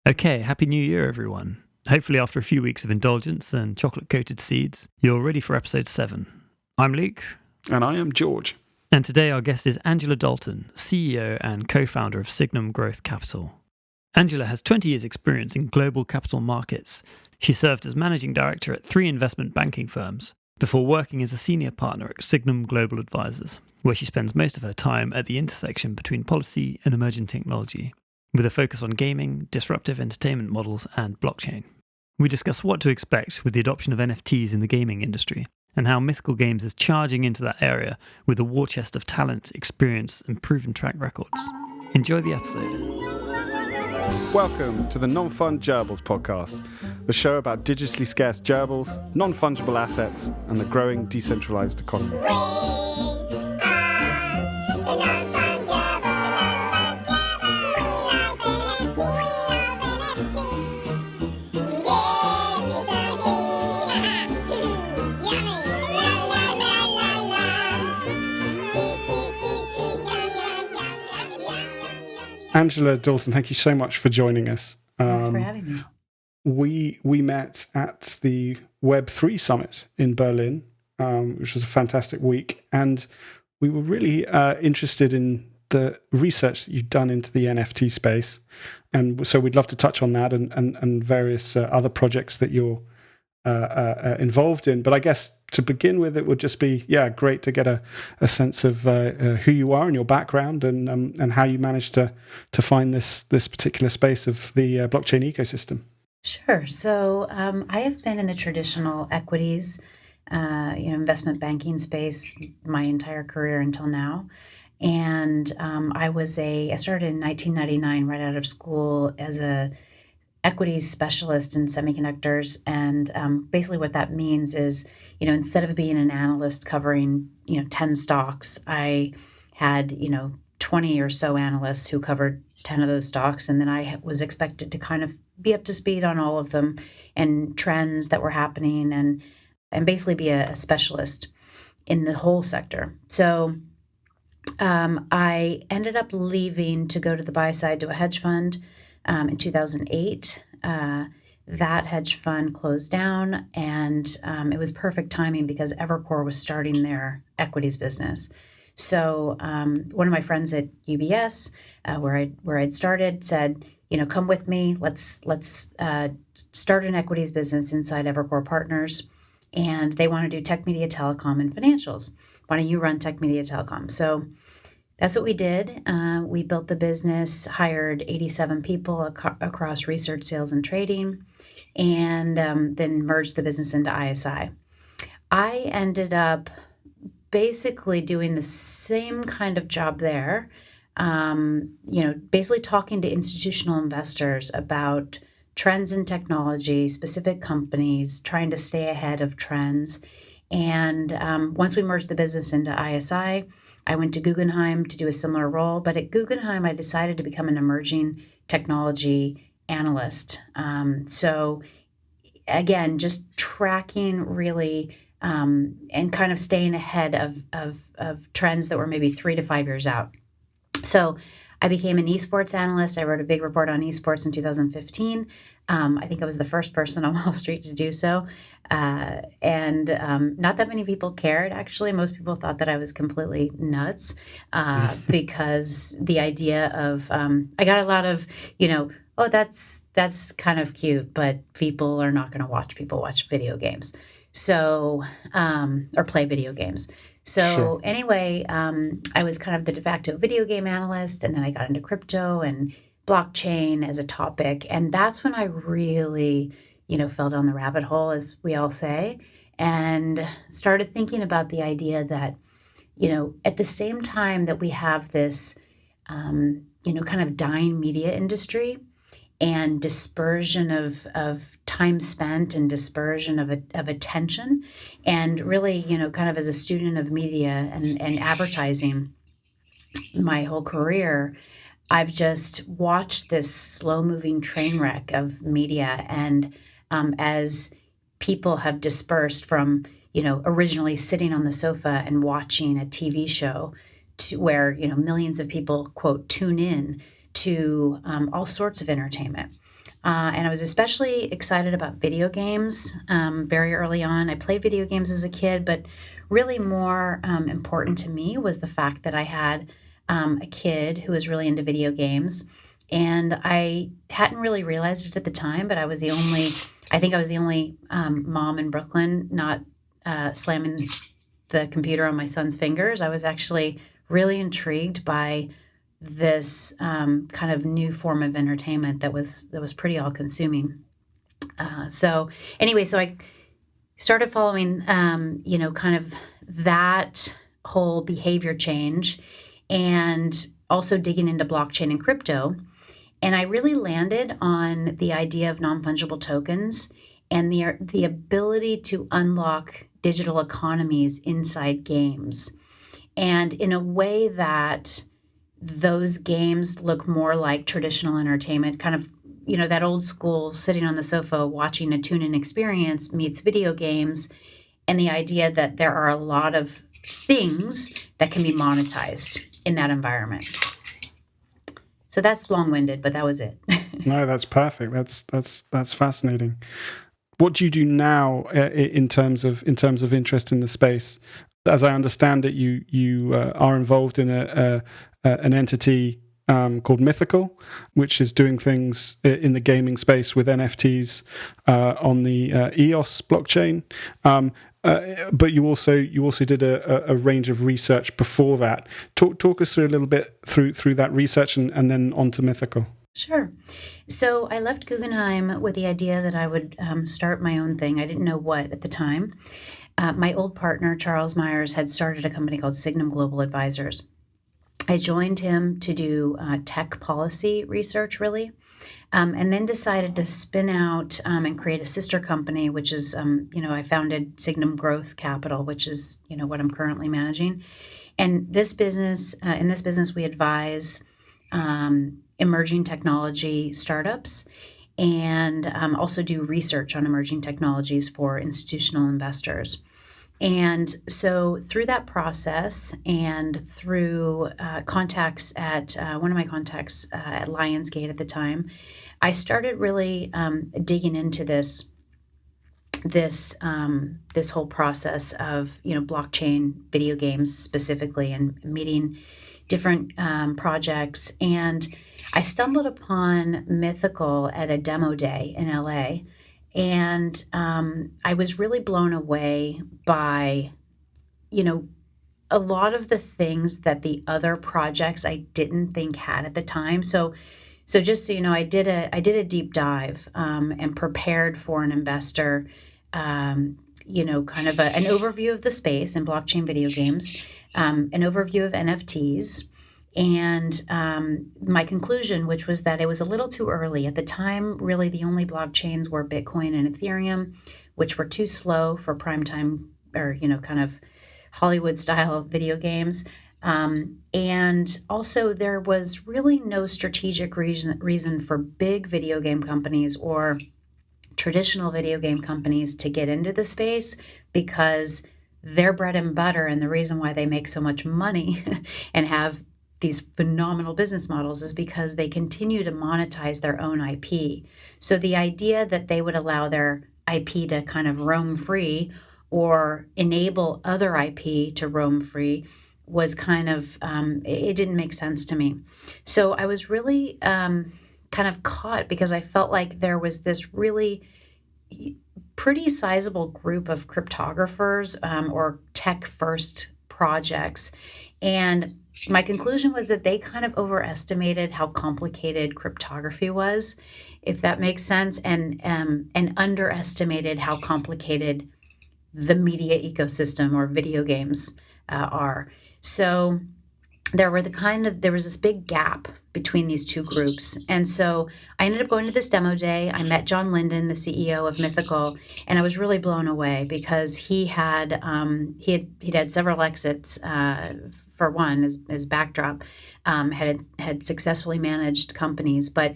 Okay, Happy New Year, everyone. Hopefully, after a few weeks of indulgence and chocolate-coated seeds, you're ready for episode 7. I'm Luke. And I am George. And today our guest is Angela Dalton, CEO and co-founder of Signum Growth Capital. Angela has 20 years' experience in global capital markets. She served as managing director at 3 investment banking firms before working as a senior partner at Signum Global Advisors, where she spends most of her time at the intersection between policy and emerging technology, with a focus on gaming, disruptive entertainment models, and blockchain. We discuss what to expect with the adoption of NFTs in the gaming industry, and how Mythical Games is charging into that area with a war chest of talent, experience, and proven track records. Enjoy the episode. Welcome to the Non-Fund Gerbils podcast, the show about digitally scarce gerbils, non-fungible assets, and the growing decentralized economy. Angela Dalton, thank you so much for joining us. Thanks for having me. We met at the Web3 Summit in Berlin, which was a fantastic week, and we were really interested in the research that you've done into the NFT space, and so we'd love to touch on that and various other projects that you're involved in. But I guess to begin with, it would just be great to get a sense of who you are and your background and how you managed to find this particular space of the blockchain ecosystem. Sure. So I have been in the traditional equities, investment banking space my entire career until now. And I started in 1999 right out of school as a equities specialist in semiconductors. And basically what that means is, instead of being an analyst covering, 10 stocks, I had, 20 or so analysts who covered 10 of those stocks. And then I was expected to kind of be up to speed on all of them and trends that were happening and basically be a specialist in the whole sector. So I ended up leaving to go to the buy side to a hedge fund in 2008. That hedge fund closed down, and it was perfect timing because Evercore was starting their equities business. So one of my friends at UBS, where I'd started, said, come with me. Let's start an equities business inside Evercore Partners, and they want to do tech, media, telecom, and financials. Why don't you run tech, media, telecom? So that's what we did. We built the business, hired 87 people across research, sales, and trading, and then merged the business into ISI. I ended up basically doing the same kind of job there, basically talking to institutional investors about trends in technology, specific companies, trying to stay ahead of trends. And once we merged the business into ISI, I went to Guggenheim to do a similar role, but at Guggenheim, I decided to become an emerging technology analyst. So again, just tracking really and kind of staying ahead of trends that were maybe 3 to 5 years out. So I became an esports analyst. I wrote a big report on esports in 2015. I think I was the first person on Wall Street to do so. And not that many people cared, actually. Most people thought that I was completely nuts because the idea of, I got a lot of, that's kind of cute, but people are not going to watch people watch video games. So, or play video games. So Sure. Anyway, I was kind of the de facto video game analyst, and then I got into crypto and blockchain as a topic. And that's when I really, fell down the rabbit hole, as we all say, and started thinking about the idea that, at the same time that we have this, kind of dying media industry and dispersion of time spent and dispersion of attention, and really, kind of as a student of media and advertising my whole career, I've just watched this slow-moving train wreck of media, and as people have dispersed from, originally sitting on the sofa and watching a TV show to where, millions of people, quote, tune in to all sorts of entertainment. And I was especially excited about video games very early on. I played video games as a kid, but really more important to me was the fact that I had a kid who was really into video games. And I hadn't really realized it at the time, but I think I was the only mom in Brooklyn not slamming the computer on my son's fingers. I was actually really intrigued by this kind of new form of entertainment that was pretty all consuming. So anyway, so I started following, kind of that whole behavior change, and also digging into blockchain and crypto. And I really landed on the idea of non-fungible tokens and the ability to unlock digital economies inside games, and in a way that those games look more like traditional entertainment, kind of, that old school sitting on the sofa watching a tune-in experience meets video games, and the idea that there are a lot of things that can be monetized in that environment. So that's long-winded, but that was it. No, that's perfect. That's fascinating. What do you do now in terms of interest in the space? As I understand it, you are involved in an entity called Mythical, which is doing things in the gaming space with NFTs on the EOS blockchain. But you also did a range of research before that. Talk us through a little bit through that research and then on to Mythical. Sure. So I left Guggenheim with the idea that I would start my own thing. I didn't know what at the time. My old partner, Charles Myers, had started a company called Signum Global Advisors. I joined him to do tech policy research, really, and then decided to spin out and create a sister company, which is, I founded Signum Growth Capital, which is, what I'm currently managing. And this business, in this business, we advise emerging technology startups, and also do research on emerging technologies for institutional investors. And so through that process and through contacts at one of my contacts at Lionsgate at the time, I started really digging into this whole process of blockchain video games specifically, and meeting different projects. And I stumbled upon Mythical at a demo day in LA. And I was really blown away by, a lot of the things that the other projects I didn't think had at the time. So just so you know, I did a deep dive and prepared for an investor, kind of an overview of the space in blockchain video games, an overview of NFTs. And my conclusion, which was that it was a little too early. At the time, really the only blockchains were Bitcoin and Ethereum, which were too slow for primetime or, kind of Hollywood-style video games. And also there was really no strategic reason for big video game companies or traditional video game companies to get into the space, because their bread and butter and the reason why they make so much money and have these phenomenal business models is because they continue to monetize their own IP. So the idea that they would allow their IP to kind of roam free or enable other IP to roam free was kind of, it didn't make sense to me. So I was really kind of caught, because I felt like there was this really pretty sizable group of cryptographers or tech first projects. And my conclusion was that they kind of overestimated how complicated cryptography was, if that makes sense, and underestimated how complicated the media ecosystem or video games are. So there was this big gap between these two groups. And so I ended up going to this demo day. I met John Linden, the CEO of Mythical, and I was really blown away because he had several exits. For one, as backdrop, had successfully managed companies, but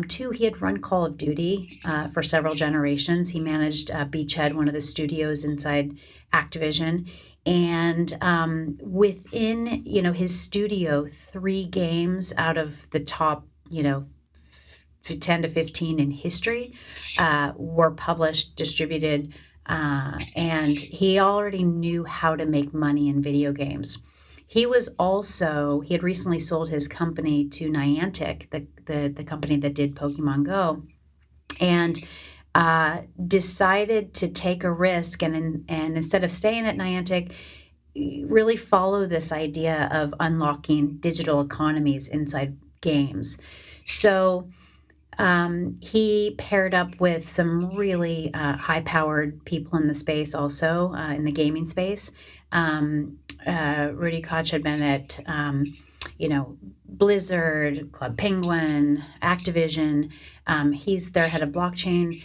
two, he had run Call of Duty for several generations. He managed Beachhead, one of the studios inside Activision, and within his studio, 3 games out of the top 10 to 15 in history were published, distributed, and he already knew how to make money in video games. He had recently sold his company to Niantic, the company that did Pokemon Go, and decided to take a risk and instead of staying at Niantic, really follow this idea of unlocking digital economies inside games. So he paired up with some really high-powered people in the space, also in the gaming space. Rudy Koch had been at, Blizzard, Club Penguin, Activision. He's their head of blockchain.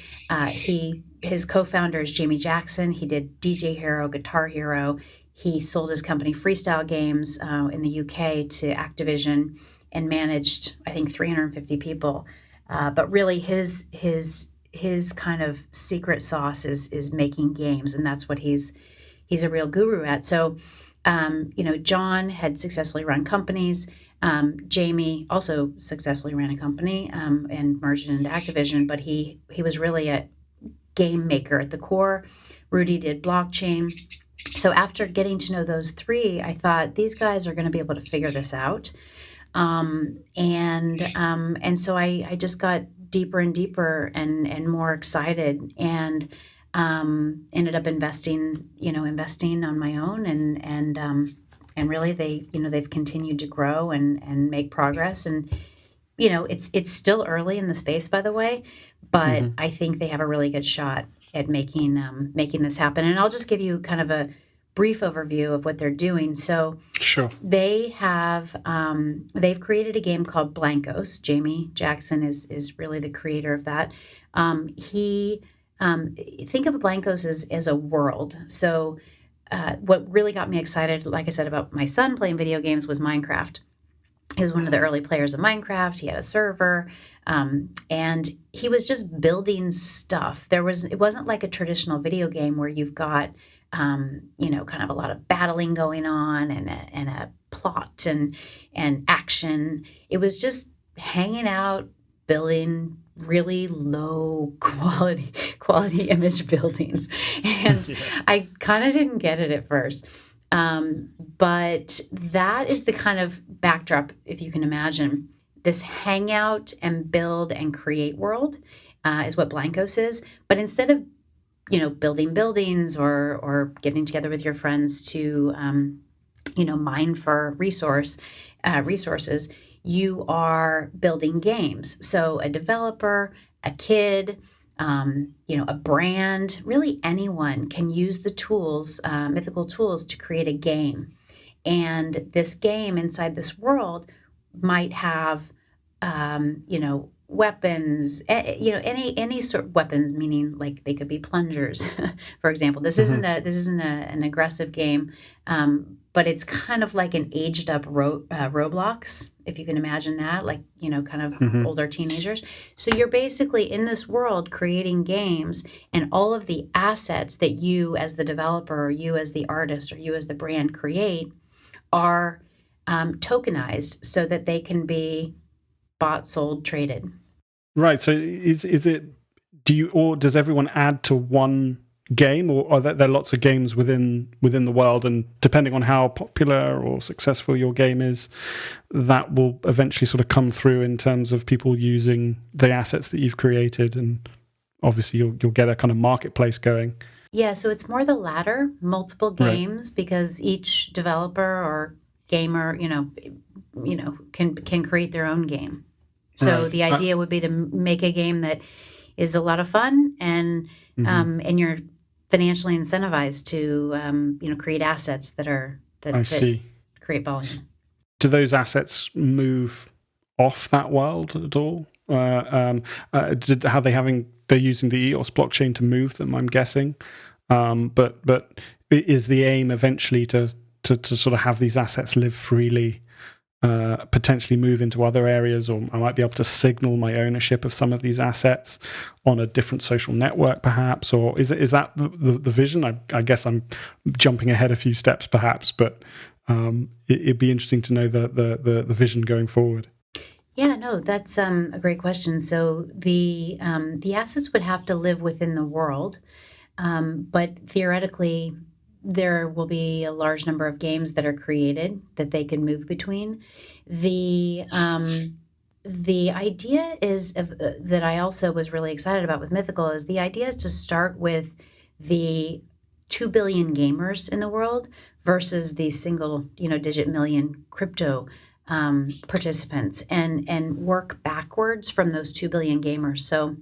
His co-founder is Jamie Jackson. He did DJ Hero, Guitar Hero. He sold his company Freestyle Games in the UK to Activision and managed, I think, 350 people. But really, his kind of secret sauce is making games, and that's what he's a real guru at. So, John had successfully run companies. Jamie also successfully ran a company and merged it into Activision, but he was really a game maker at the core. Rudy did blockchain. So after getting to know those three, I thought these guys are going to be able to figure this out. And so I just got deeper and deeper and more excited, and ended up investing on my own, and really they've continued to grow and make progress. And it's still early in the space, by the way, but I think they have a really good shot at making this happen. And I'll just give you kind of a brief overview of what they're doing. So Sure. they have they've created a game called Blankos. Jamie Jackson is really the creator of that. He think of Blankos as a world. So what really got me excited, like I said, about my son playing video games was Minecraft. He was one of the early players of Minecraft. He had a server, and he was just building stuff. It wasn't like a traditional video game where you've got kind of a lot of battling going on and a plot and action. It was just hanging out, building really low quality image buildings, and I kind of didn't get it at first. But that is the kind of backdrop, if you can imagine, this hangout and build and create world is what Blankos is. But instead of building buildings or getting together with your friends to mine for resources, you are building games. So a developer, a kid, a brand, really anyone can use the tools, mythical tools, to create a game. And this game inside this world might have, weapons, any sort of weapons, meaning like they could be plungers, for example. This isn't an aggressive game, but it's kind of like an aged up Roblox, if you can imagine that, like kind of older teenagers. So you're basically in this world creating games, and all of the assets that you as the developer, or you as the artist, or you as the brand create are tokenized so that they can be bought, sold, traded. Right. So is it? Or does everyone add to one game, or are there lots of games within the world? And depending on how popular or successful your game is, that will eventually sort of come through in terms of people using the assets that you've created, and obviously you'll get a kind of marketplace going. Yeah. So it's more the latter, multiple games, right, because each developer or gamer, can create their own game. So right. The idea would be to make a game that is a lot of fun, and you're financially incentivized to create assets that create volume. Do those assets move off that world at all? They're using the EOS blockchain to move them, I'm guessing. But is the aim eventually to sort of have these assets live freely? Potentially move into other areas, or I might be able to signal my ownership of some of these assets on a different social network, perhaps, or is that the vision? I guess I'm jumping ahead a few steps, perhaps, but it'd be interesting to know the vision going forward. Yeah, no, that's a great question. So the assets would have to live within the world, but theoretically, there will be a large number of games that are created that they can move between. The the idea is that I also was really excited about with Mythical is the idea is to start with the 2 billion gamers in the world versus the single digit million crypto participants and work backwards from those 2 billion gamers. So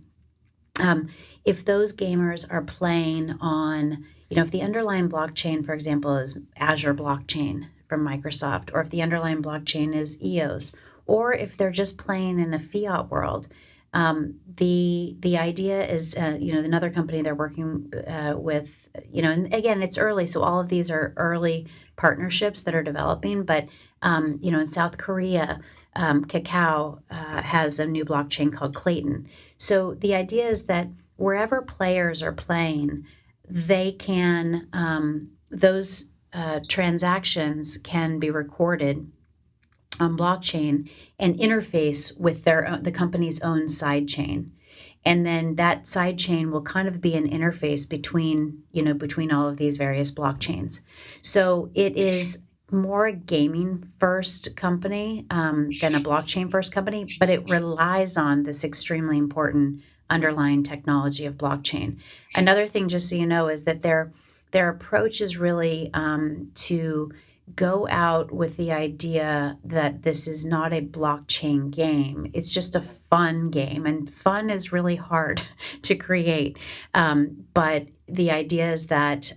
um, if those gamers are playing on, if the underlying blockchain, for example, is Azure blockchain from Microsoft, or if the underlying blockchain is EOS, or if they're just playing in the fiat world, the idea is, another company they're working with, and again, it's early, so all of these are early partnerships that are developing, but in South Korea, Kakao has a new blockchain called Clayton. So the idea is that wherever players are playing, they can those transactions can be recorded on blockchain and interface with the company's own side chain. And then that side chain will kind of be an interface between all of these various blockchains. So it is more a gaming first company than a blockchain first company, but it relies on this extremely important underlying technology of blockchain. Another thing, just so you know, is that their approach is really to go out with the idea that this is not a blockchain game. It's just a fun game, and fun is really hard to create. But the idea is that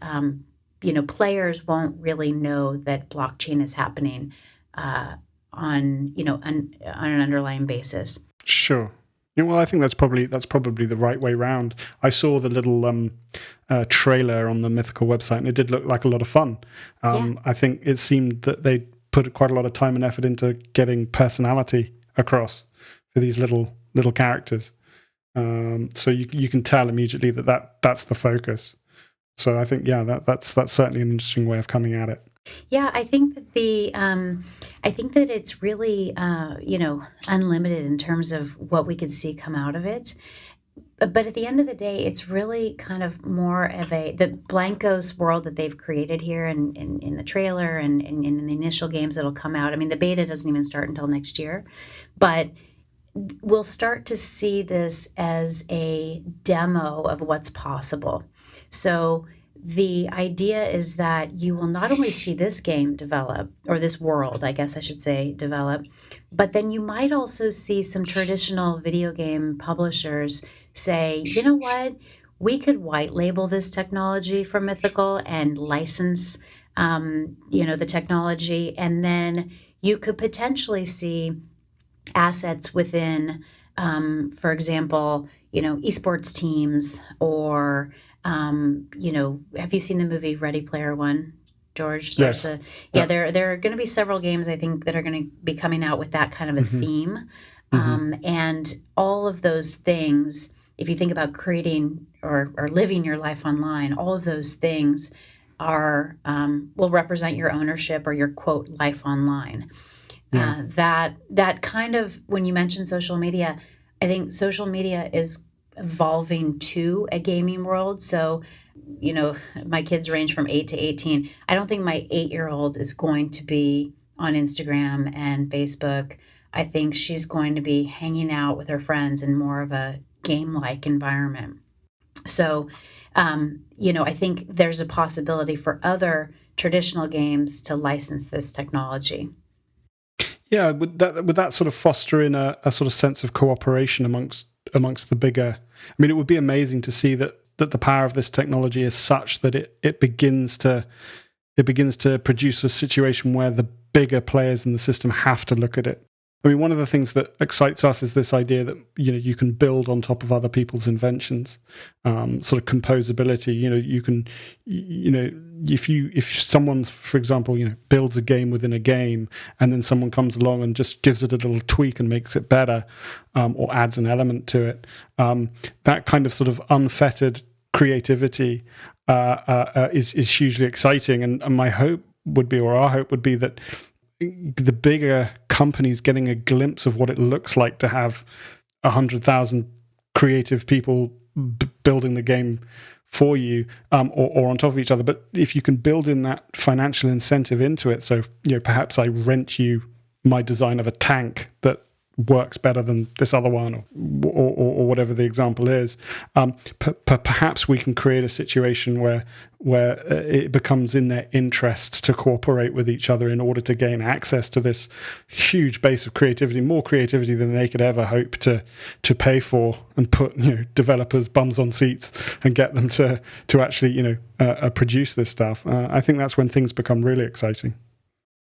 players won't really know that blockchain is happening on an underlying basis. Sure. Yeah, well, I think that's probably the right way round. I saw the little trailer on the Mythical website, and it did look like a lot of fun. Yeah. I think it seemed that they put quite a lot of time and effort into getting personality across for these little characters. So you can tell immediately that's the focus. So I think that's certainly an interesting way of coming at it. Yeah, I think that I think that it's really, unlimited in terms of what we could see come out of it. But at the end of the day, it's really kind of more of the Blankos world that they've created here in the trailer and in the initial games that'll come out. I mean, the beta doesn't even start until next year, but we'll start to see this as a demo of what's possible. So the idea is that you will not only see this game develop, or this world, I guess I should say, develop, but then you might also see some traditional video game publishers say, you know what, we could white label this technology for Mythical and license, the technology, and then you could potentially see assets within, for example, esports teams or, have you seen the movie Ready Player One, George? Yes. There are going to be several games I think that are going to be coming out with that kind of a theme. And all of those things, if you think about creating or living your life online, all of those things will represent your ownership or your quote life online. Yeah. That kind of, when you mention social media, I think social media is evolving to a gaming world. So, my kids range from 8 to 18. I don't think my 8-year-old is going to be on Instagram and Facebook. I think she's going to be hanging out with her friends in more of a game-like environment. So, I think there's a possibility for other traditional games to license this technology. Yeah, would that sort of foster in a sort of sense of cooperation amongst the bigger? I mean, it would be amazing to see that the power of this technology is such that it begins to produce a situation where the bigger players in the system have to look at it. I mean, one of the things that excites us is this idea that you can build on top of other people's inventions, sort of composability. You can, if someone, for example, builds a game within a game, and then someone comes along and just gives it a little tweak and makes it better, or adds an element to it, that kind of sort of unfettered creativity is hugely exciting. And my hope would be, or our hope would be, that the bigger companies getting a glimpse of what it looks like to have 100,000 creative people building the game for you, or on top of each other. But if you can build in that financial incentive into it, so perhaps I rent you my design of a tank that works better than this other one, or whatever the example is, perhaps we can create a situation where it becomes in their interest to cooperate with each other in order to gain access to this huge base of creativity, more creativity than they could ever hope to pay for, and put developers bums on seats and get them to actually produce this stuff. I think that's when things become really exciting.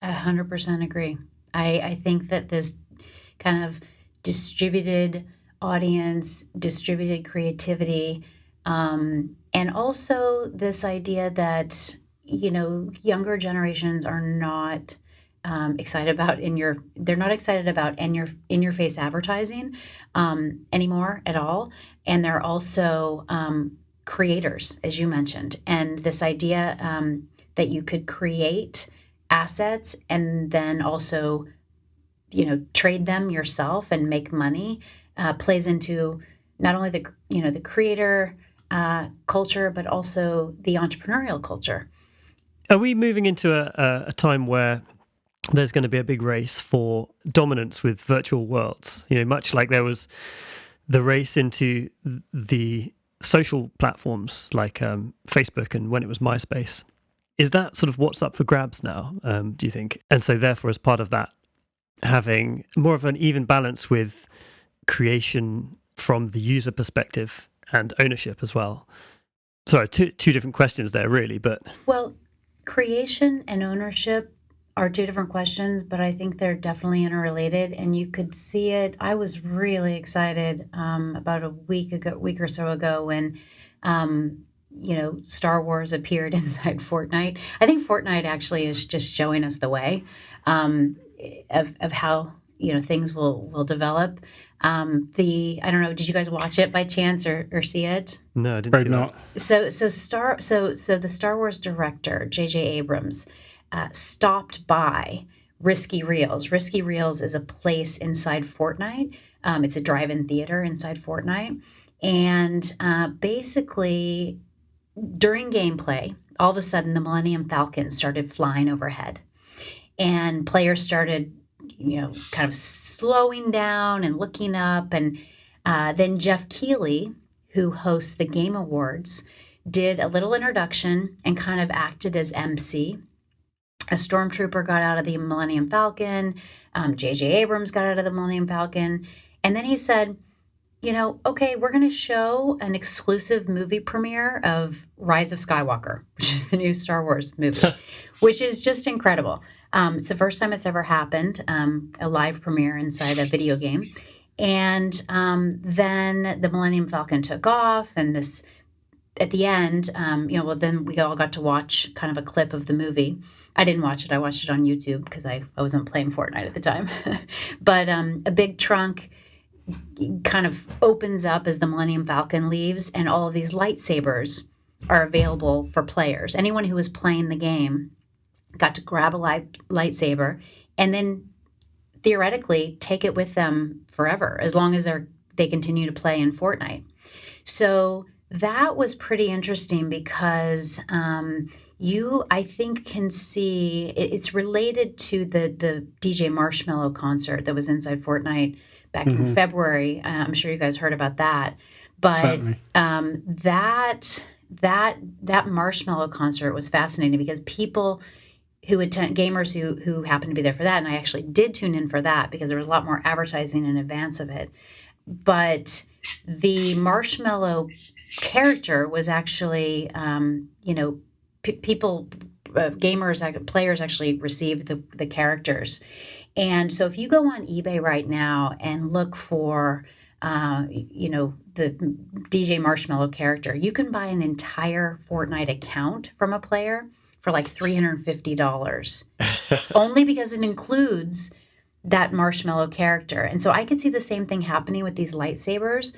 100% agree. I think that this kind of distributed audience, distributed creativity, and also this idea that younger generations are not excited about they're not excited about in your face advertising anymore at all, and they're also creators, as you mentioned, and this idea that you could create assets and then also trade them yourself and make money plays into not only the creator culture, but also the entrepreneurial culture. Are we moving into a time where there's going to be a big race for dominance with virtual worlds? Much like there was the race into the social platforms like Facebook and when it was MySpace. Is that sort of what's up for grabs now, do you think? And so therefore, as part of that, having more of an even balance with creation from the user perspective and ownership as well. Sorry, two different questions there, really, but... Well, creation and ownership are two different questions, but I think they're definitely interrelated, and you could see it. I was really excited about a week or so ago when Star Wars appeared inside Fortnite. I think Fortnite actually is just showing us the way of how things will develop. I don't know, did you guys watch it by chance or see it? No, I didn't see that. So the Star Wars director J.J. Abrams stopped by Risky Reels. Risky Reels is a place inside Fortnite. It's a drive-in theater inside Fortnite, and basically during gameplay, all of a sudden the Millennium Falcon started flying overhead. And players started, kind of slowing down and looking up. And then Jeff Keighley, who hosts the Game Awards, did a little introduction and kind of acted as MC. A stormtrooper got out of the Millennium Falcon. J.J. Abrams got out of the Millennium Falcon. And then he said, okay, we're going to show an exclusive movie premiere of Rise of Skywalker, which is the new Star Wars movie, which is just incredible. It's the first time it's ever happened, a live premiere inside a video game. And then the Millennium Falcon took off, and at the end, then we all got to watch kind of a clip of the movie. I didn't watch it. I watched it on YouTube because I wasn't playing Fortnite at the time. But a big trunk kind of opens up as the Millennium Falcon leaves, and all of these lightsabers are available for players. Anyone who was playing the game got to grab a lightsaber and then theoretically take it with them forever, as long as they continue to play in Fortnite. So that was pretty interesting because I think can see it's related to the DJ Marshmello concert that was inside Fortnite back in February. I'm sure you guys heard about that. But that Marshmello concert was fascinating because people who attend, gamers who happened to be there for that, and I actually did tune in for that because there was a lot more advertising in advance of it. But the Marshmello character was actually, people, gamers, players actually received the characters. And so if you go on eBay right now and look for, the DJ Marshmello character, you can buy an entire Fortnite account from a player for like $350, only because it includes that Marshmello character. And so I could see the same thing happening with these lightsabers.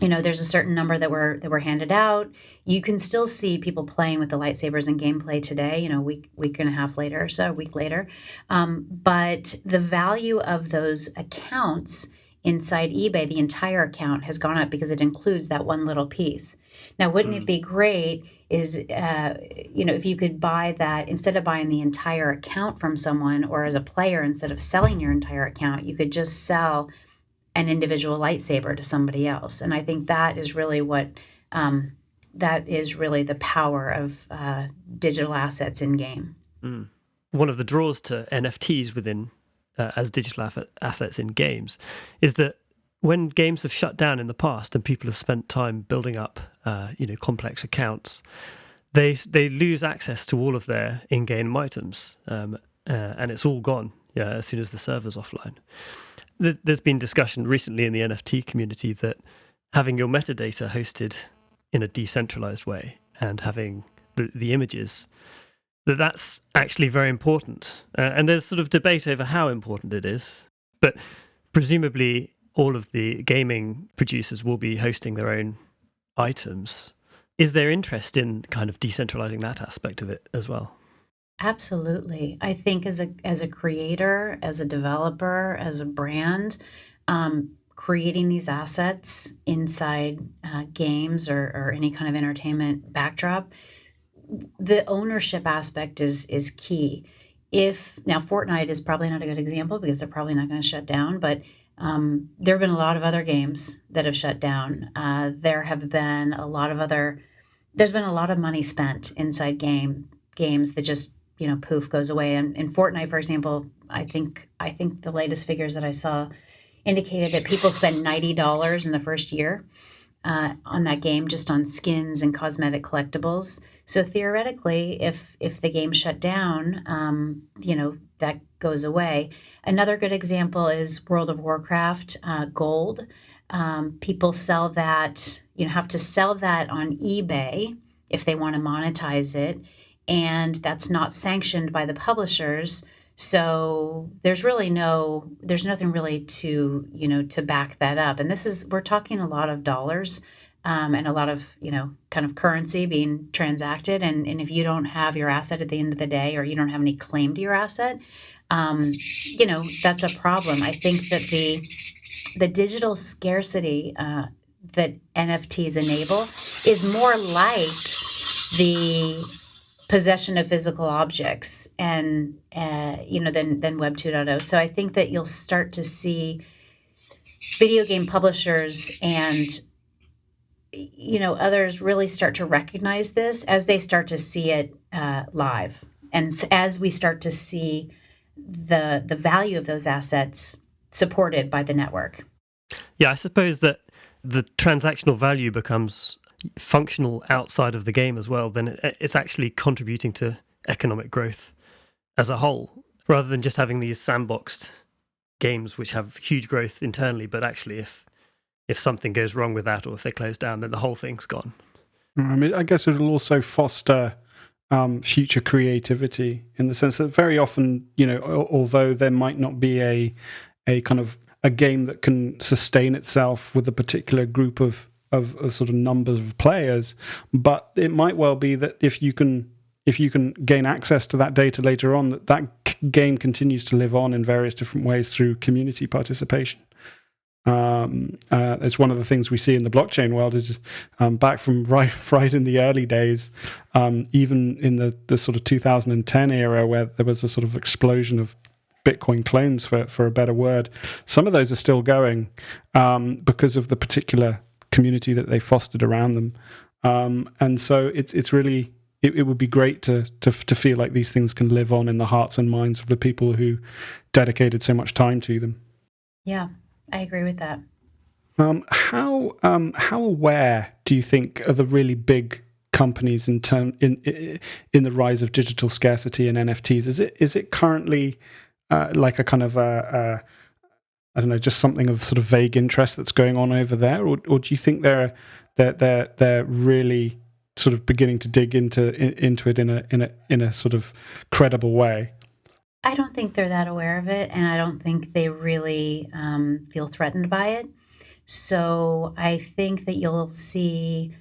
there's a certain number that were handed out. You can still see people playing with the lightsabers and gameplay today, week and a half later or so, a week later. But the value of those accounts inside eBay, the entire account has gone up because it includes that one little piece. Now, wouldn't it be great is, if you could buy that, instead of buying the entire account from someone, or as a player, instead of selling your entire account, you could just sell an individual lightsaber to somebody else. And I think that is really the power of digital assets in game. One of the draws to NFTs within as digital assets in games is that when games have shut down in the past and people have spent time building up complex accounts, they lose access to all of their in-game items, and it's all gone as soon as the server's offline. There's been discussion recently in the NFT community that having your metadata hosted in a decentralized way and having the images, that's actually very important. And there's sort of debate over how important it is. But presumably all of the gaming producers will be hosting their own items. Is there interest in kind of decentralizing that aspect of it as well? Absolutely. I think as a creator, as a developer, as a brand, creating these assets inside games or any kind of entertainment backdrop, the ownership aspect is key. Now Fortnite is probably not a good example because they're probably not going to shut down, but there have been a lot of other games that have shut down. There's been a lot of money spent inside games that just poof, goes away. And in Fortnite, for example, I think the latest figures that I saw indicated that people spent $90 in the first year on that game, just on skins and cosmetic collectibles. So theoretically, if the game shut down, that goes away. Another good example is World of Warcraft gold. People sell that, have to sell that on eBay if they want to monetize it, and that's not sanctioned by the publishers. So there's nothing really to back that up. And we're talking a lot of dollars, and a lot of, kind of currency being transacted. And if you don't have your asset at the end of the day, or you don't have any claim to your asset, that's a problem. I think that the digital scarcity that NFTs enable is more like the possession of physical objects and than Web 2.0. So I think that you'll start to see video game publishers and others really start to recognize this as they start to see it live, and as we start to see the value of those assets supported by the network. Yeah, I suppose that the transactional value becomes functional outside of the game as well. Then it's actually contributing to economic growth as a whole, rather than just having these sandboxed games which have huge growth internally, but actually if something goes wrong with that, or if they close down, then the whole thing's gone. I mean, I guess it'll also foster future creativity, in the sense that very often, although there might not be a kind of a game that can sustain itself with a particular group of sort of numbers of players, but it might well be that if you can gain access to that data later on, that game continues to live on in various different ways through community participation. It's one of the things we see in the blockchain world is back from right in the early days, even in the sort of 2010 era, where there was a sort of explosion of Bitcoin clones, for a better word. Some of those are still going because of the particular community that they fostered around them, and so it's really it would be great to feel like these things can live on in the hearts and minds of the people who dedicated so much time to them. Yeah, I agree with that. How aware do you think are the really big companies in the rise of digital scarcity and NFTs? Is it currently like a kind of I don't know, just something of sort of vague interest that's going on over there, or do you think they're really sort of beginning to dig into it in a sort of credible way? I don't think they're that aware of it, and I don't think they really feel threatened by it. So I think that you'll see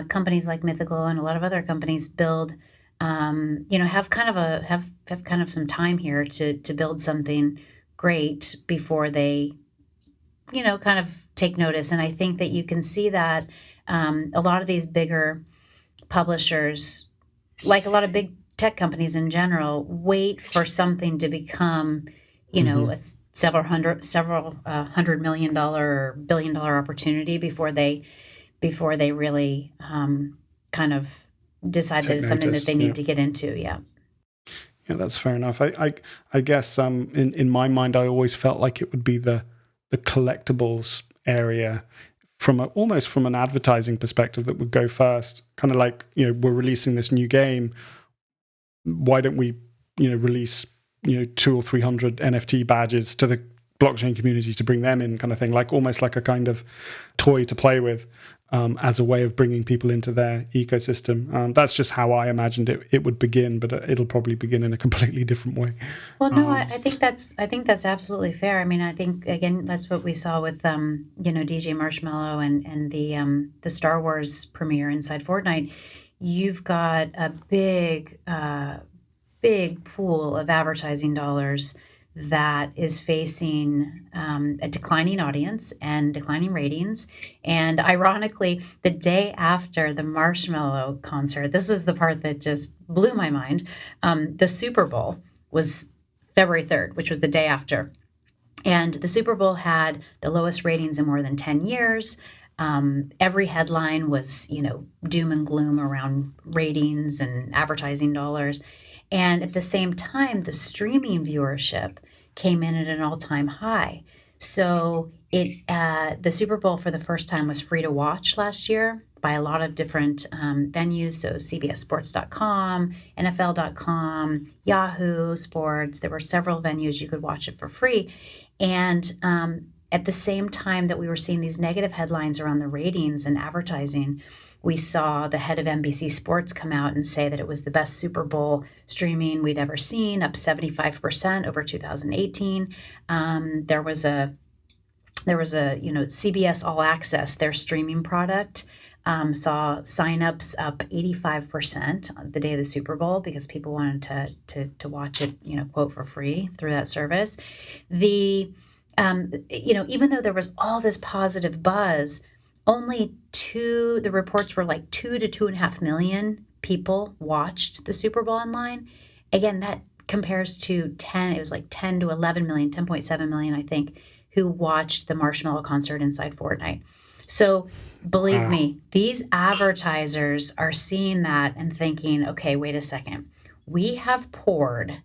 companies like Mythical and a lot of other companies build, have kind of some time here to build something great before they, kind of take notice. And I think that you can see that a lot of these bigger publishers, like a lot of big tech companies in general, wait for something to become, Mm-hmm. a several $100 million or $1 billion opportunity before they really kind of decide that Take it's something that notice. they Yeah. need to get into. Yeah. Yeah, that's fair enough. I guess in my mind, I always felt like it would be the collectibles area almost from an advertising perspective that would go first. Kind of like, we're releasing this new game. Why don't we, release 200 or 300 NFT badges to the blockchain community to bring them in, kind of thing, like almost like a kind of toy to play with. As a way of bringing people into their ecosystem. That's just how I imagined it would begin, but it'll probably begin in a completely different way. Well, no, I think that's absolutely fair. I mean, I think again that's what we saw with DJ Marshmallow and the Star Wars premiere inside Fortnite. You've got a big pool of advertising dollars that is facing a declining audience and declining ratings. And ironically, the day after the Marshmallow concert, this was the part that just blew my mind. The Super Bowl was February 3rd, which was the day after. And the Super Bowl had the lowest ratings in more than 10 years. Every headline was, doom and gloom around ratings and advertising dollars. And at the same time, the streaming viewership came in at an all-time high. So the Super Bowl for the first time was free to watch last year by a lot of different venues. So CBSSports.com, NFL.com, Yahoo Sports. There were several venues you could watch it for free. And at the same time that we were seeing these negative headlines around the ratings and advertising, we saw the head of NBC Sports come out and say that it was the best Super Bowl streaming we'd ever seen, up 75% over 2018. There was a CBS All Access, their streaming product, saw signups up 85% on the day of the Super Bowl because people wanted to watch it, quote, for free through that service. Even though there was all this positive buzz, only the reports were like 2 to 2.5 million people watched the Super Bowl online. Again, that compares to 10, it was like 10 to 11 million, 10.7 million, I think, who watched the Marshmallow concert inside Fortnite. So believe Wow. me, these advertisers are seeing that and thinking, okay, wait a second. We have poured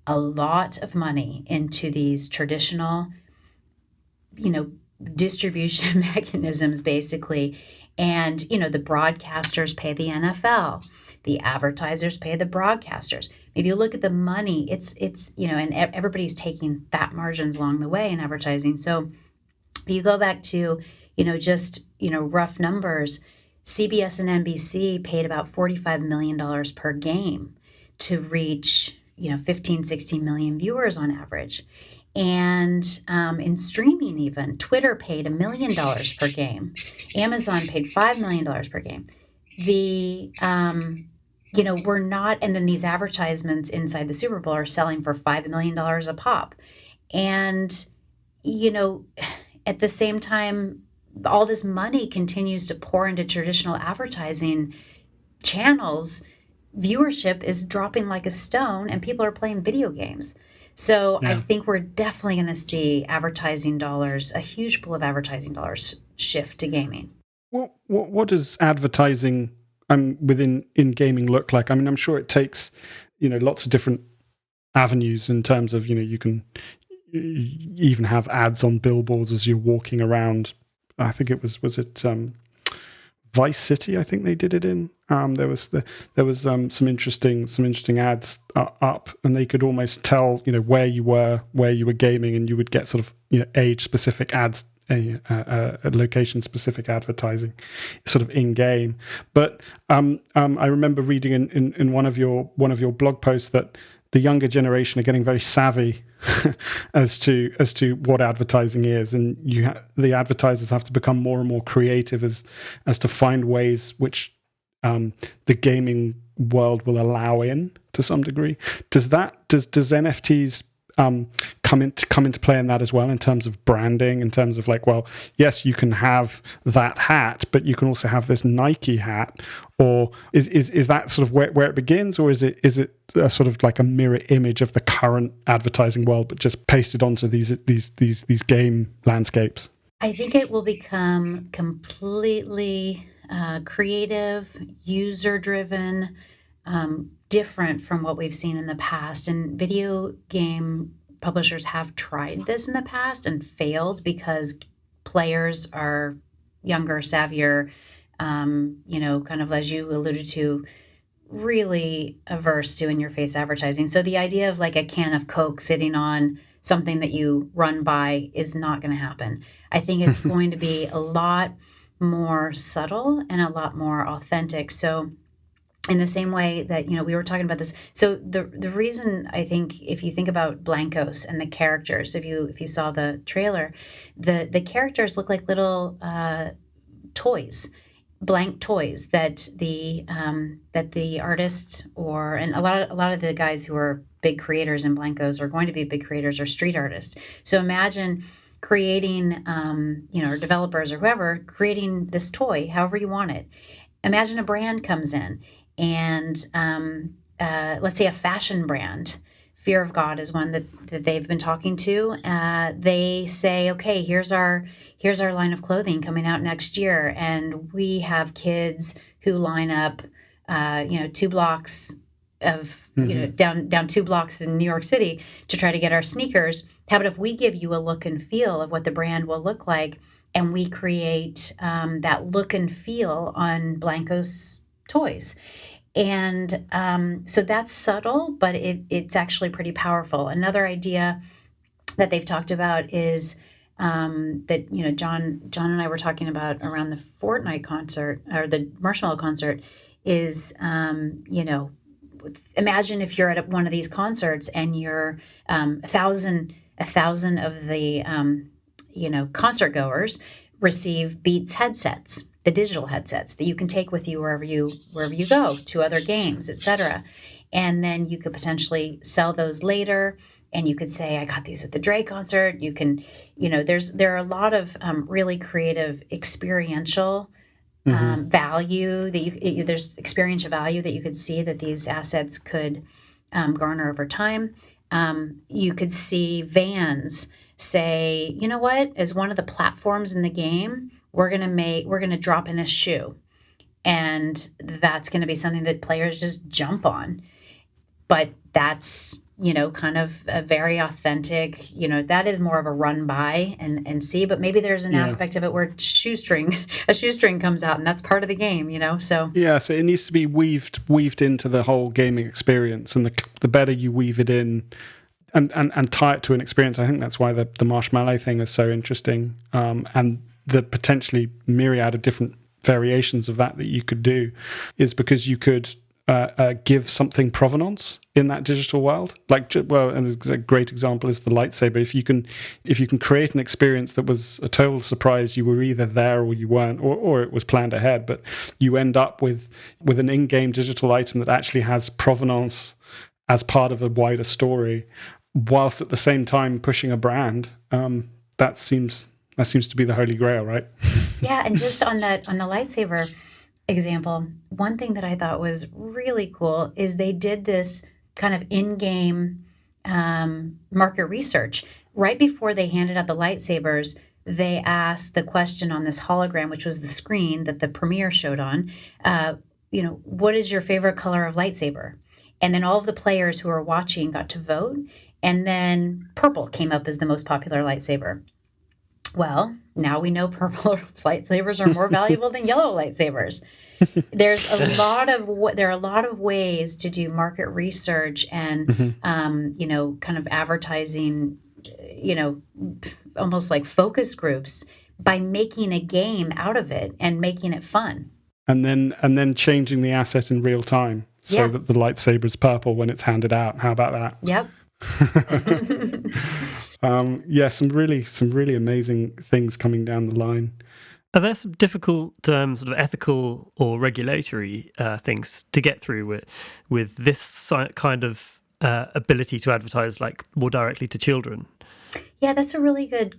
a lot of money into these traditional, distribution mechanisms, basically. And, the broadcasters pay the NFL, the advertisers pay the broadcasters. If you look at the money, it's and everybody's taking fat margins along the way in advertising. So if you go back to, just, rough numbers, CBS and NBC paid about $45 million per game to reach, 15, 16 million viewers on average. And in streaming, even Twitter paid $1 million per game. Amazon paid $5 million per game. We're not, and then these advertisements inside the Super Bowl are selling for $5 million a pop. And, at the same time, all this money continues to pour into traditional advertising channels. Viewership is dropping like a stone and people are playing video games. So I Yeah. think we're definitely going to see advertising dollars, a huge pool of advertising dollars shift to gaming. What does advertising in gaming look like? I mean, I'm sure it takes, lots of different avenues in terms of, you can even have ads on billboards as you're walking around. I think it was it Vice City, I think they did it in. There was some interesting ads up, and they could almost tell where you were gaming, and you would get sort of age specific ads, location specific advertising, sort of in game. But I remember reading in one of your blog posts that the younger generation are getting very savvy as to what advertising is, and the advertisers have to become more and more creative as to find ways which the gaming world will allow in to some degree. Does NFTs come into play in that as well, in terms of branding, in terms of like, well, yes, you can have that hat, but you can also have this Nike hat, or is that sort of where it begins, or is it a sort of like a mirror image of the current advertising world, but just pasted onto these game landscapes? I think it will become completely creative, user-driven, different from what we've seen in the past. And video game publishers have tried this in the past and failed because players are younger, savvier, kind of, as you alluded to, really averse to in-your-face advertising. So the idea of like a can of Coke sitting on something that you run by is not going to happen. I think it's going to be a lot more subtle and a lot more authentic. So in the same way that, we were talking about this. So the reason, I think, if you think about Blancos and the characters, if you saw the trailer, the characters look like little toys, blank toys that the artists and a lot of the guys who are big creators in Blancos are going to be big creators or street artists. So imagine creating, or developers or whoever creating this toy, however you want it. Imagine a brand comes in and let's say a fashion brand. Fear of God is one that they've been talking to. They say, okay, here's our line of clothing coming out next year, and we have kids who line up, 2 blocks of down 2 blocks in New York City to try to get our sneakers. How about if we give you a look and feel of what the brand will look like, and we create that look and feel on Blancos toys? And so that's subtle, but it's actually pretty powerful. Another idea that they've talked about is that, John and I were talking about around the Fortnite concert or the Marshmallow concert is, imagine if you're at one of these concerts and you're 1,000 of the, concert goers receive Beats headsets, the digital headsets that you can take with you wherever you go to other games, etc. And then you could potentially sell those later, and you could say, I got these at the Dre concert. You can, there are a lot of really creative experiential value that there's experiential value that you could see that these assets could garner over time. You could see Vans say, you know what, as one of the platforms in the game, we're going to drop in a shoe, and that's going to be something that players just jump on. But that's, kind of a very authentic, that is more of a run by and see, but maybe there's an aspect of it where a shoestring comes out, and that's part of the game, so. Yeah, so it needs to be weaved into the whole gaming experience, and the better you weave it in and tie it to an experience. I think that's why the marshmallow thing is so interesting, and the potentially myriad of different variations of that you could do is because you could give something provenance in that digital world. And a great example is the lightsaber. If you can create an experience that was a total surprise, you were either there or you weren't, or it was planned ahead, but you end up with an in-game digital item that actually has provenance as part of a wider story, whilst at the same time pushing a brand. That seems to be the holy grail, right? Yeah, and just on the lightsaber example, one thing that I thought was really cool is they did this kind of in-game market research. Right before they handed out the lightsabers, they asked the question on this hologram, which was the screen that the premiere showed on, what is your favorite color of lightsaber? And then all of the players who were watching got to vote, and then purple came up as the most popular lightsaber. Well, now we know purple lightsabers are more valuable than yellow lightsabers. There are a lot of ways to do market research and, kind of advertising, almost like focus groups by making a game out of it and making it fun. And then changing the asset in real time. so that the lightsaber is purple when it's handed out. How about that? Yep. Some really amazing things coming down the line. Are there some difficult sort of ethical or regulatory things to get through with this kind of ability to advertise like more directly to children? Yeah, that's a really good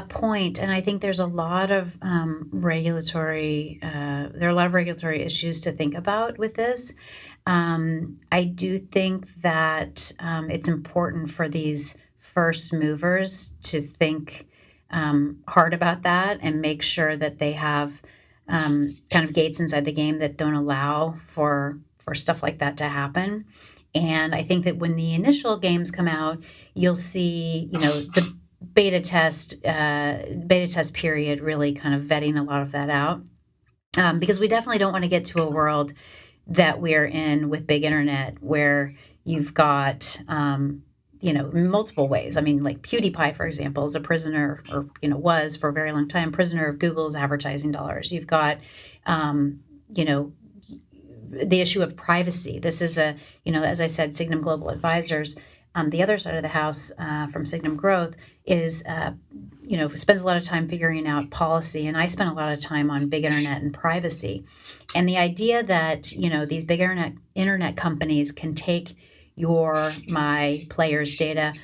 point, and I think there's a lot of regulatory issues to think about with this. I do think that it's important for these first movers to think hard about that and make sure that they have kind of gates inside the game that don't allow for stuff like that to happen. And I think that when the initial games come out, you'll see, the beta test period really kind of vetting a lot of that out, because we definitely don't want to get to a world that we're in with big internet where you've got multiple ways. I mean, like PewDiePie, for example, is a prisoner, or was for a very long time prisoner of Google's advertising dollars. You've got the issue of privacy. This is as I said, Signum Global Advisors. The other side of the house from Signum Growth is, spends a lot of time figuring out policy, and I spend a lot of time on big internet and privacy. And the idea that, these big internet companies can take my players' data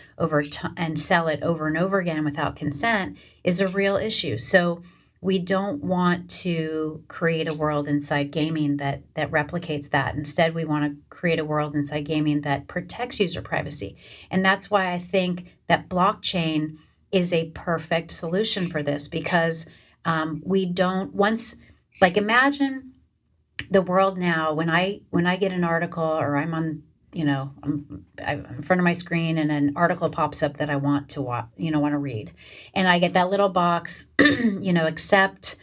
and sell it over and over again without consent is a real issue. So we don't want to create a world inside gaming that replicates that. Instead, we want to create a world inside gaming that protects user privacy. And that's why I think that blockchain is a perfect solution for this, because imagine the world now when I get an article, or I'm on, I'm in front of my screen and an article pops up that I want to want to read, and I get that little box, accept,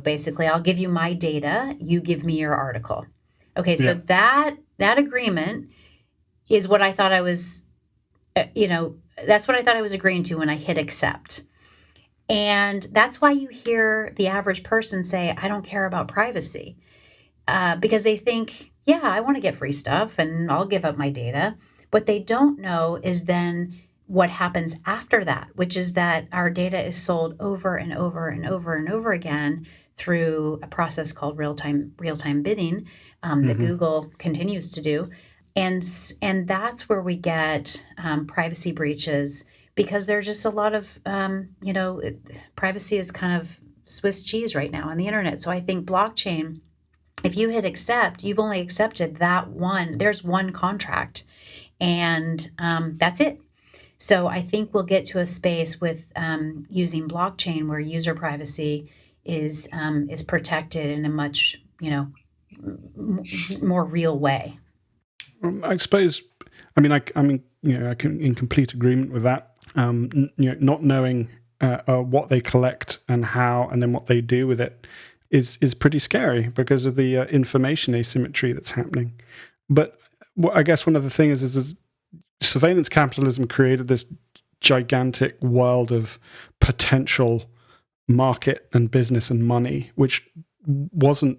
basically I'll give you my data, you give me your article. Okay, so that agreement is what I thought I was, that's what I thought I was agreeing to when I hit accept. And that's why you hear the average person say, I don't care about privacy, because they think, yeah, I want to get free stuff and I'll give up my data. What they don't know is then what happens after that, which is that our data is sold over and over and over and over again through a process called real-time bidding that Google continues to do. And that's where we get privacy breaches, because there's just a lot of, privacy is kind of Swiss cheese right now on the internet. So I think blockchain, if you hit accept, you've only accepted that one. There's one contract, and that's it. So I think we'll get to a space with using blockchain where user privacy is protected in a much more real way. I suppose. I mean, I can in complete agreement with that. Not knowing what they collect and how, and then what they do with it, is pretty scary because of the information asymmetry that's happening. But I guess one of the things is surveillance capitalism created this gigantic world of potential market and business and money, which wasn't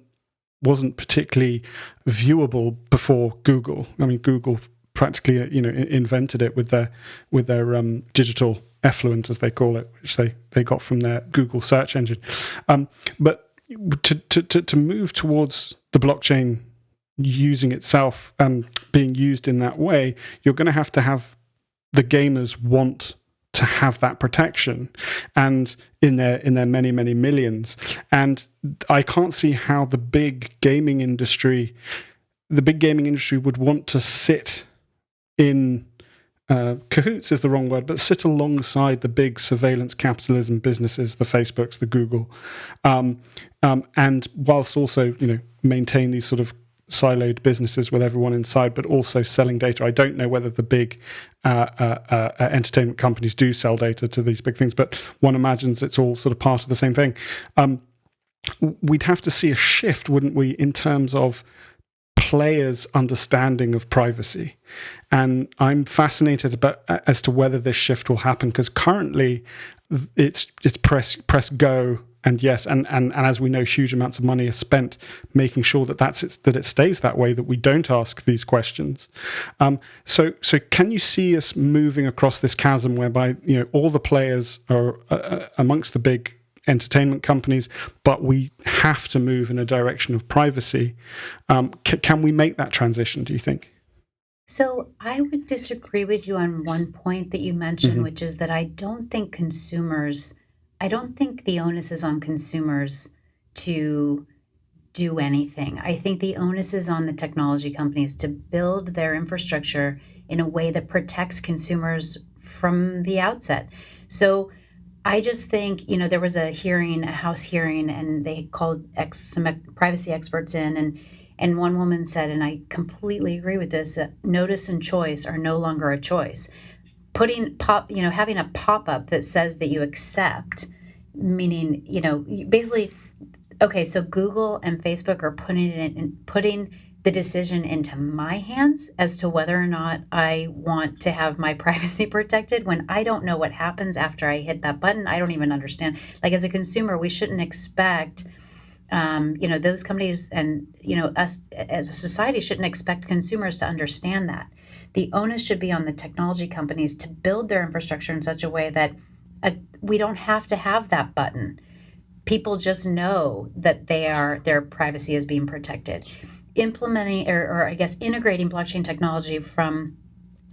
particularly viewable before Google. I mean, Google practically invented it with their digital effluent, as they call it, which they got from their Google search engine. But to move towards the blockchain using itself and being used in that way, you're going to have the gamers want to have that protection, and in their many millions. And I can't see how the big gaming industry would want to sit in cahoots is the wrong word, but sit alongside the big surveillance capitalism businesses, the Facebooks, the Google, and whilst also maintain these sort of siloed businesses with everyone inside, but also selling data. I don't know whether the big entertainment companies do sell data to these big things, but one imagines it's all sort of part of the same thing. We'd have to see a shift, wouldn't we, in terms of players' understanding of privacy. And I'm fascinated as to whether this shift will happen, because currently it's press go And yes, and as we know, huge amounts of money are spent making sure that that it stays that way, that we don't ask these questions. So can you see us moving across this chasm whereby all the players are amongst the big entertainment companies, but we have to move in a direction of privacy? Can we make that transition, do you think? So I would disagree with you on one point that you mentioned, which is that I don't think the onus is on consumers to do anything. I think the onus is on the technology companies to build their infrastructure in a way that protects consumers from the outset. So I just think, there was a House hearing, and they called some privacy experts in, and one woman said, and I completely agree with this, notice and choice are no longer a choice. Having a pop-up that says that you accept, meaning, basically, okay, so Google and Facebook are putting the decision into my hands as to whether or not I want to have my privacy protected, when I don't know what happens after I hit that button. I don't even understand. Like, as a consumer, we shouldn't expect, those companies and, us as a society shouldn't expect consumers to understand that. The onus should be on the technology companies to build their infrastructure in such a way that we don't have to have that button. People just know that their privacy is being protected. Implementing or I guess integrating blockchain technology from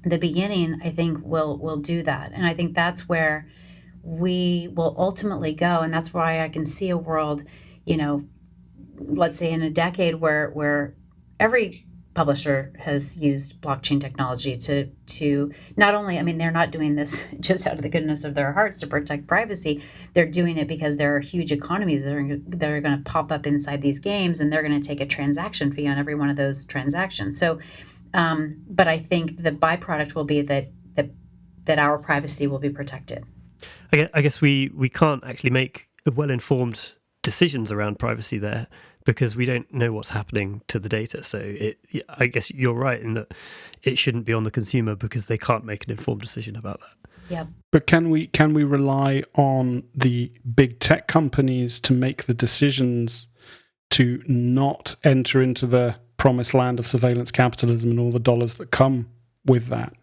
the beginning, I think will do that. And I think that's where we will ultimately go. And that's why I can see a world, let's say in a decade where every publisher has used blockchain technology to not only, they're not doing this just out of the goodness of their hearts to protect privacy. They're doing it because there are huge economies that are going to pop up inside these games, and they're going to take a transaction fee on every one of those transactions. So, but I think the byproduct will be that our privacy will be protected. I guess we can't actually make well-informed decisions around privacy there, because we don't know what's happening to the data. So I guess you're right in that it shouldn't be on the consumer, because they can't make an informed decision about that. Yeah. But can we rely on the big tech companies to make the decisions to not enter into the promised land of surveillance capitalism and all the dollars that come with that?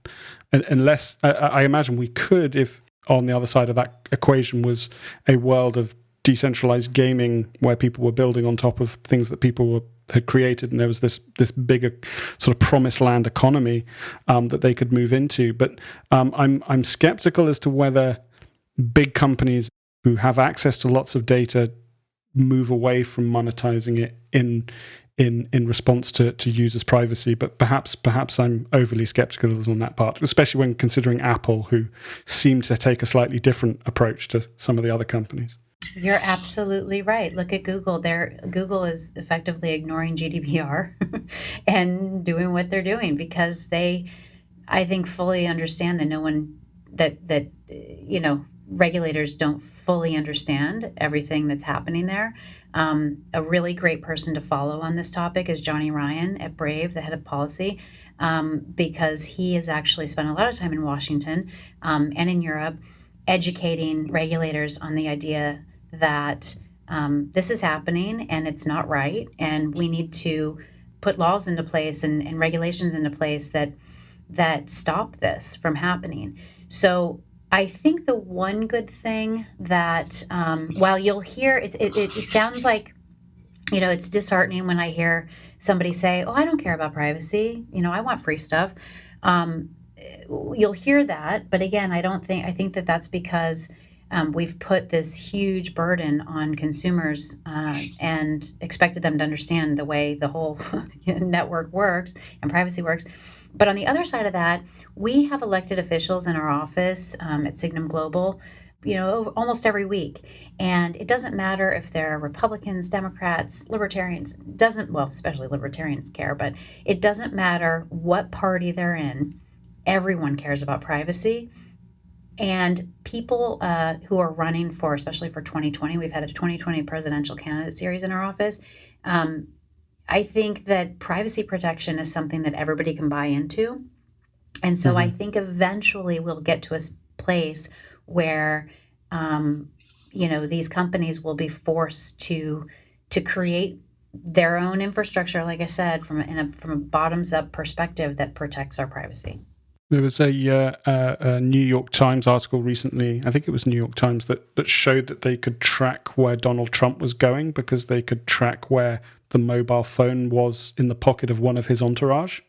Unless I imagine we could, if on the other side of that equation was a world of decentralized gaming where people were building on top of things that people had created, and there was this bigger sort of promised land economy that they could move into. But I'm skeptical as to whether big companies who have access to lots of data move away from monetizing it in response to users' privacy. But perhaps I'm overly skeptical on that part, especially when considering Apple, who seem to take a slightly different approach to some of the other companies. You're absolutely right. Look at Google. Google is effectively ignoring GDPR and doing what they're doing because they, I think, fully understand that regulators don't fully understand everything that's happening there. A really great person to follow on this topic is Johnny Ryan at Brave, the head of policy, because he has actually spent a lot of time in Washington and in Europe educating regulators on the idea that this is happening and it's not right, and we need to put laws into place and regulations into place that stop this from happening. So I think the one good thing that while you'll hear it sounds like, it's disheartening when I hear somebody say, "Oh, I don't care about privacy. I want free stuff." You'll hear that, but again, I think that that's because we've put this huge burden on consumers and expected them to understand the way the whole network works and privacy works. But on the other side of that, we have elected officials in our office at Signum Global, almost every week. And it doesn't matter if they're Republicans, Democrats, Libertarians, especially Libertarians care, but it doesn't matter what party they're in. Everyone cares about privacy. And people who are running especially for 2020, we've had a 2020 presidential candidate series in our office. I think that privacy protection is something that everybody can buy into. And so I think eventually we'll get to a place where, these companies will be forced to create their own infrastructure, like I said, from a bottoms up perspective that protects our privacy. There was a New York Times article recently, I think it was New York Times, that showed that they could track where Donald Trump was going because they could track where the mobile phone was in the pocket of one of his entourage.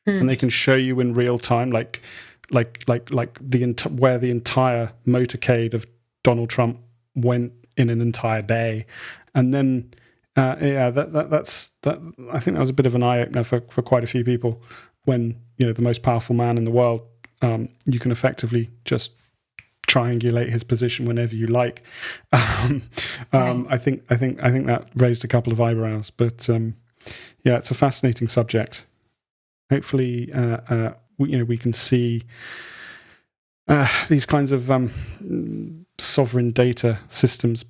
And they can show you in real time, like where the entire motorcade of Donald Trump went in an entire day. And then, that's I think that was a bit of an eye opener for quite a few people. When the most powerful man in the world, you can effectively just triangulate his position whenever you like. Right. I think that raised a couple of eyebrows, but it's a fascinating subject. Hopefully, we can see these kinds of sovereign data systems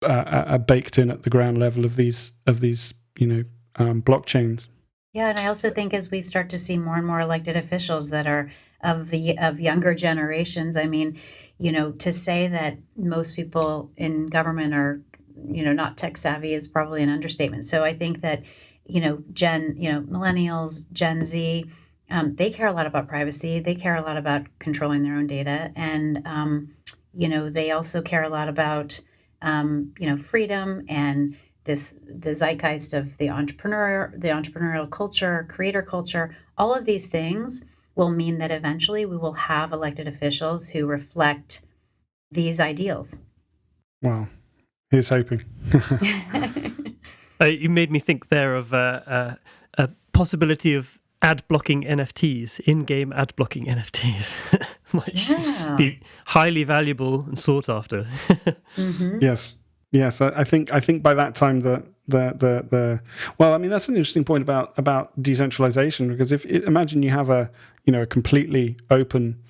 are baked in at the ground level of these blockchains. Yeah, and I also think as we start to see more and more elected officials that are of younger generations, I mean, to say that most people in government are, not tech savvy is probably an understatement. So I think that, millennials, Gen Z, they care a lot about privacy. They care a lot about controlling their own data, and they also care a lot about, freedom and the zeitgeist of the entrepreneurial culture, creator culture. All of these things will mean that eventually we will have elected officials who reflect these ideals. Wow. Here's hoping. You made me think there of a possibility of ad blocking NFTs, in-game ad blocking NFTs, might be highly valuable and sought after. Mm-hmm. Yes, I think by that time the well, I mean, that's an interesting point about decentralization, because imagine you have a completely open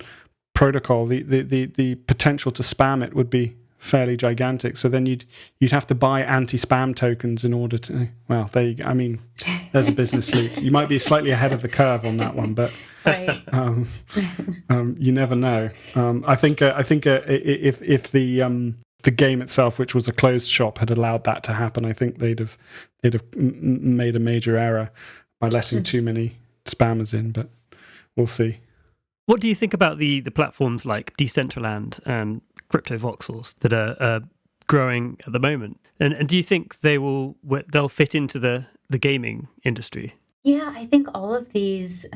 protocol, the potential to spam it would be fairly gigantic. So then you'd have to buy anti-spam tokens in order to. Well, there's a business leap. You might be slightly ahead of the curve on that one, but right. You never know. I think if the game itself, which was a closed shop, had allowed that to happen, I think they'd have made a major error by letting too many spammers in. But we'll see. What do you think about the platforms like Decentraland and Crypto Voxels that are growing at the moment? And do you think they'll fit into the gaming industry? Yeah, I think all of these,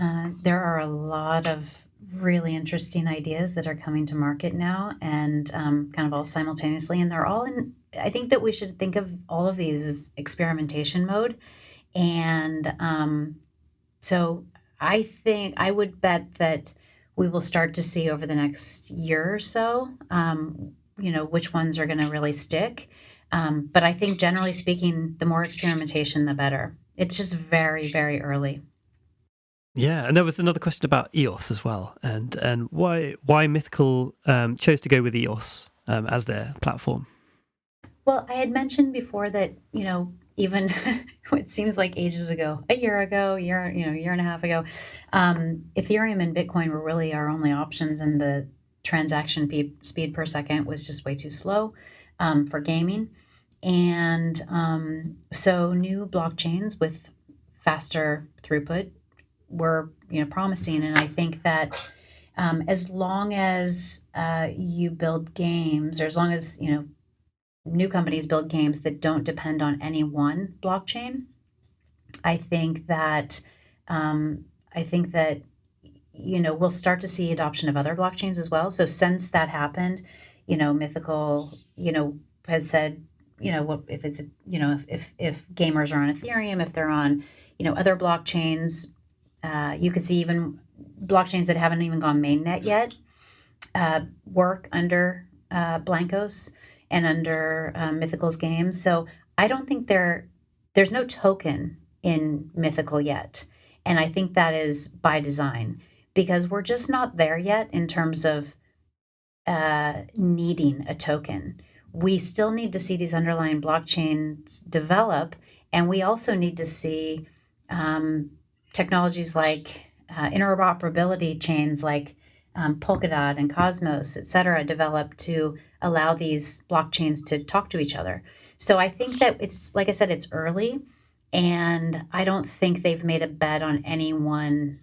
there are a lot of really interesting ideas that are coming to market now, and kind of all simultaneously. And they're all I think that we should think of all of these as experimentation mode. And so I think I would bet that we will start to see over the next year or so, which ones are going to really stick. But I think generally speaking, the more experimentation, the better. It's just very, very early. Yeah, and there was another question about EOS as well, and why Mythical chose to go with EOS as their platform. Well, I had mentioned before that even it seems like ages ago, a year and a half ago, Ethereum and Bitcoin were really our only options, and the transaction speed per second was just way too slow for gaming. And so new blockchains with faster throughput were promising. And I think that as long as you build games, or as long as new companies build games that don't depend on any one blockchain, I think that we'll start to see adoption of other blockchains as well. So since that happened, Mythical has said, if it's if gamers are on Ethereum, if they're on other blockchains, you could see even blockchains that haven't even gone mainnet yet work under Blankos and under Mythical's games. So I don't think there's no token in Mythical yet. And I think that is by design, because we're just not there yet in terms of needing a token. We still need to see these underlying blockchains develop, and we also need to see technologies like interoperability chains like Polkadot and Cosmos, et cetera, developed to allow these blockchains to talk to each other. So I think that it's, like I said, it's early, and I don't think they've made a bet on any one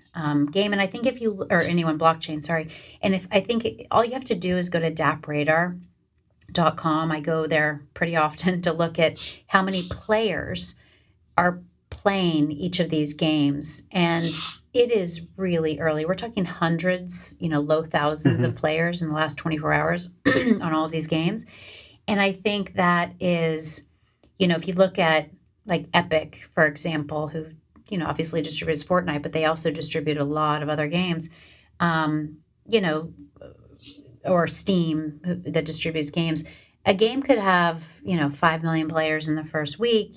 game. And I think or any one blockchain, sorry. And I think all you have to do is go to dappradar.com. I go there pretty often to look at how many players are playing each of these games. And it is really early. We're talking hundreds, low thousands of players in the last 24 hours on all of these games. And I think that is, if you look at like Epic, for example, who, obviously distributes Fortnite, but they also distribute a lot of other games, or Steam that distributes games. A game could have, 5 million players in the first week,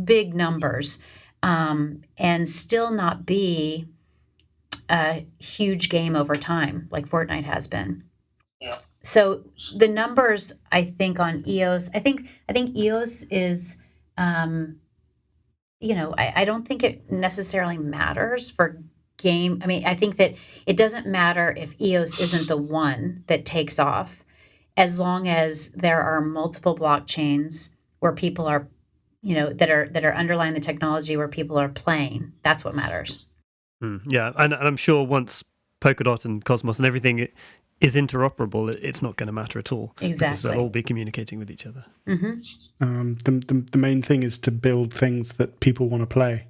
big numbers, and still not be a huge game over time like Fortnite has been. Yeah. So the numbers, I think, on EOS, I think EOS is, I don't think it necessarily matters for game. I mean, I think that it doesn't matter if EOS isn't the one that takes off, as long as there are multiple blockchains where people are, that are underlying the technology, where people are playing. That's what matters. Yeah, and I'm sure once Polkadot and Cosmos and everything is interoperable, it's not going to matter at all. Exactly. Because they'll all be communicating with each other. The main thing is to build things that people want to play.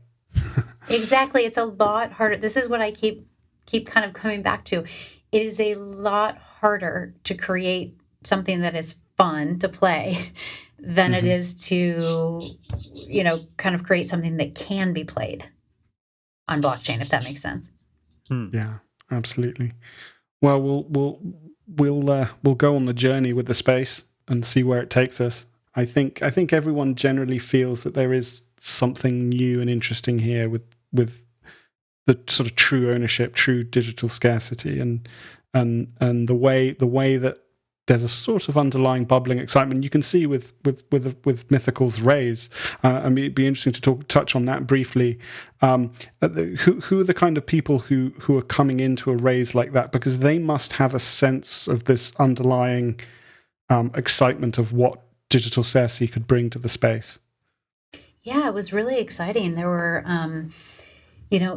Exactly. It's a lot harder. This is what I keep kind of coming back to. It is a lot harder to create something that is fun to play than it is to, kind of create something that can be played on blockchain, if that makes sense. Yeah, absolutely. Well, we'll go on the journey with the space and see where it takes us. I think everyone generally feels that there is something new and interesting here with the sort of true ownership, true digital scarcity, and the way that there's a sort of underlying bubbling excitement you can see with Mythical's raise. I mean, it'd be interesting to touch on that briefly. Who are the kind of people who are coming into a raise like that? Because they must have a sense of this underlying excitement of what digital scarcity could bring to the space. Yeah, it was really exciting. There were,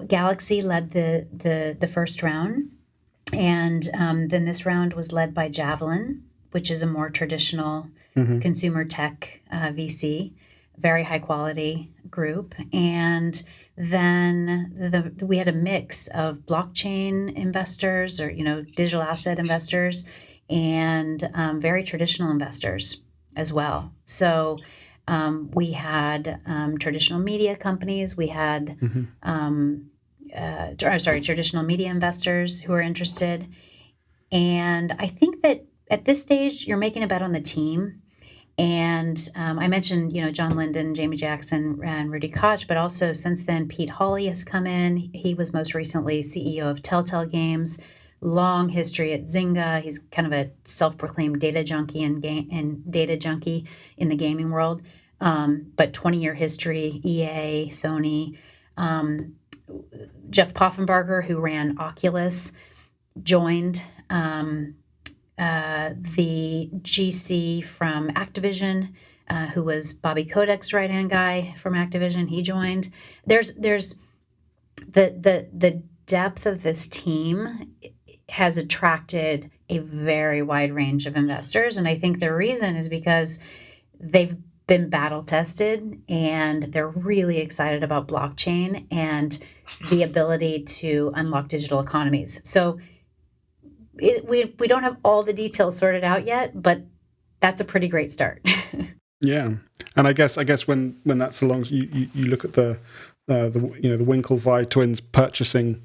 Galaxy led the first round. And then this round was led by Javelin, which is a more traditional consumer tech VC, very high quality group. And then we had a mix of blockchain investors, or digital asset investors, and very traditional investors as well. So we had traditional media companies. We had traditional media investors who are interested. And I think that at this stage, you're making a bet on the team. And I mentioned, John Linden, Jamie Jackson, and Rudy Koch, but also since then, Pete Hawley has come in. He was most recently CEO of Telltale Games, long history at Zynga. He's kind of a self-proclaimed data junkie and data junkie in the gaming world, but 20-year history, EA, Sony. Jeff Poffenbarger, who ran Oculus, joined the GC from Activision, who was Bobby Kodak's right-hand guy from Activision. He joined. There's the depth of this team has attracted a very wide range of investors, and I think the reason is because they've been battle tested and they're really excited about blockchain and the ability to unlock digital economies. So we don't have all the details sorted out yet, but that's a pretty great start. Yeah, and I guess when that's along, you look at the Winklevi twins purchasing.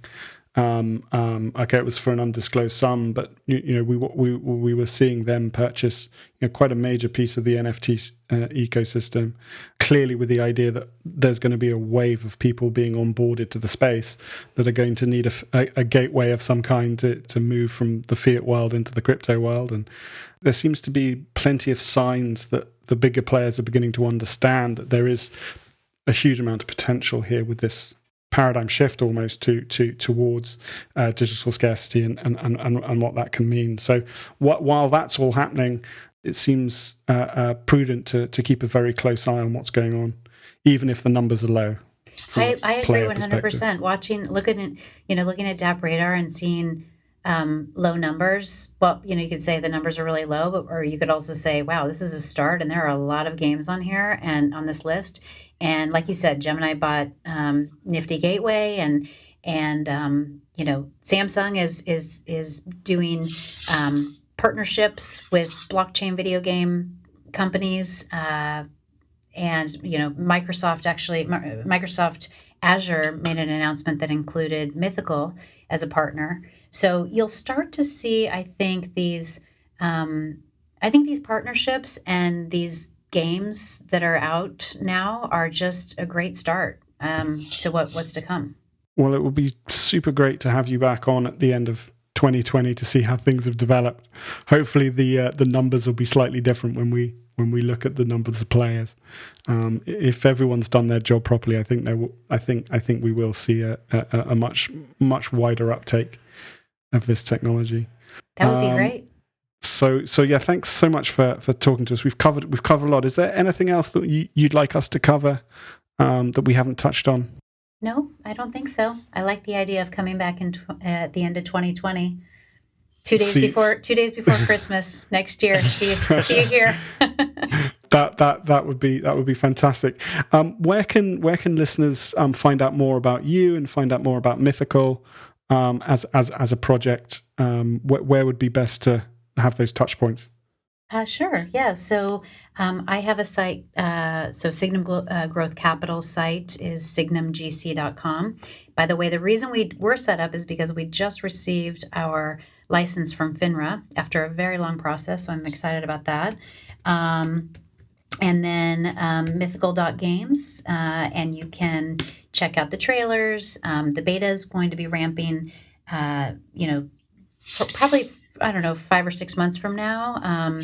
Okay, it was for an undisclosed sum, but we were seeing them purchase quite a major piece of the NFT ecosystem, clearly with the idea that there's going to be a wave of people being onboarded to the space that are going to need a gateway of some kind to move from the fiat world into the crypto world. And there seems to be plenty of signs that the bigger players are beginning to understand that there is a huge amount of potential here with this paradigm shift almost towards digital scarcity and what that can mean. So while that's all happening, it seems prudent to keep a very close eye on what's going on, even if the numbers are low. I agree 100%. Looking at DApp Radar and seeing low numbers. Well, you could say the numbers are really low, or you could also say, wow, this is a start, and there are a lot of games on here and on this list. And like you said, Gemini bought Nifty Gateway, and Samsung is doing partnerships with blockchain video game companies. And Microsoft Azure made an announcement that included Mythical as a partner. So you'll start to see, I think these partnerships and these games that are out now are just a great start to what's to come. Well, it will be super great to have you back on at the end of 2020 to see how things have developed. Hopefully, the numbers will be slightly different when we look at the numbers of players. If everyone's done their job properly, I think we will see a much wider uptake of this technology. That would be great. So yeah, thanks so much for talking to us. We've covered a lot. Is there anything else that you'd like us to cover that we haven't touched on? No, I don't think so. I like the idea of coming back at the end of 2020. 2 days before Christmas next year. See you here. That would be fantastic. Where can listeners find out more about you and find out more about Mythical as a project? Where would be best to have those touch points? Sure. Yeah. So I have a site. So Signum Growth Capital site is signumgc.com. By the way, the reason we're set up is because we just received our license from FINRA after a very long process. So I'm excited about that. And then mythical.games, and you can check out the trailers. The beta is going to be ramping, probably, 5 or 6 months from now,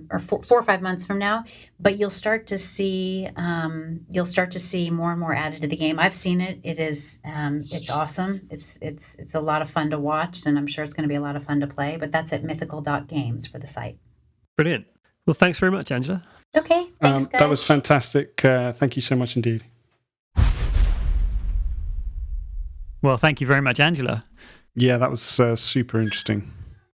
or 4 or 5 months from now. But you'll start to see more and more added to the game. I've seen it. It is it's awesome. It's a lot of fun to watch, and I'm sure it's going to be a lot of fun to play. But that's at mythical.games for the site. Brilliant. Well, thanks very much, Angela. Okay, thanks, guys. That was fantastic. Thank you so much indeed. Well, thank you very much, Angela. Yeah, that was super interesting.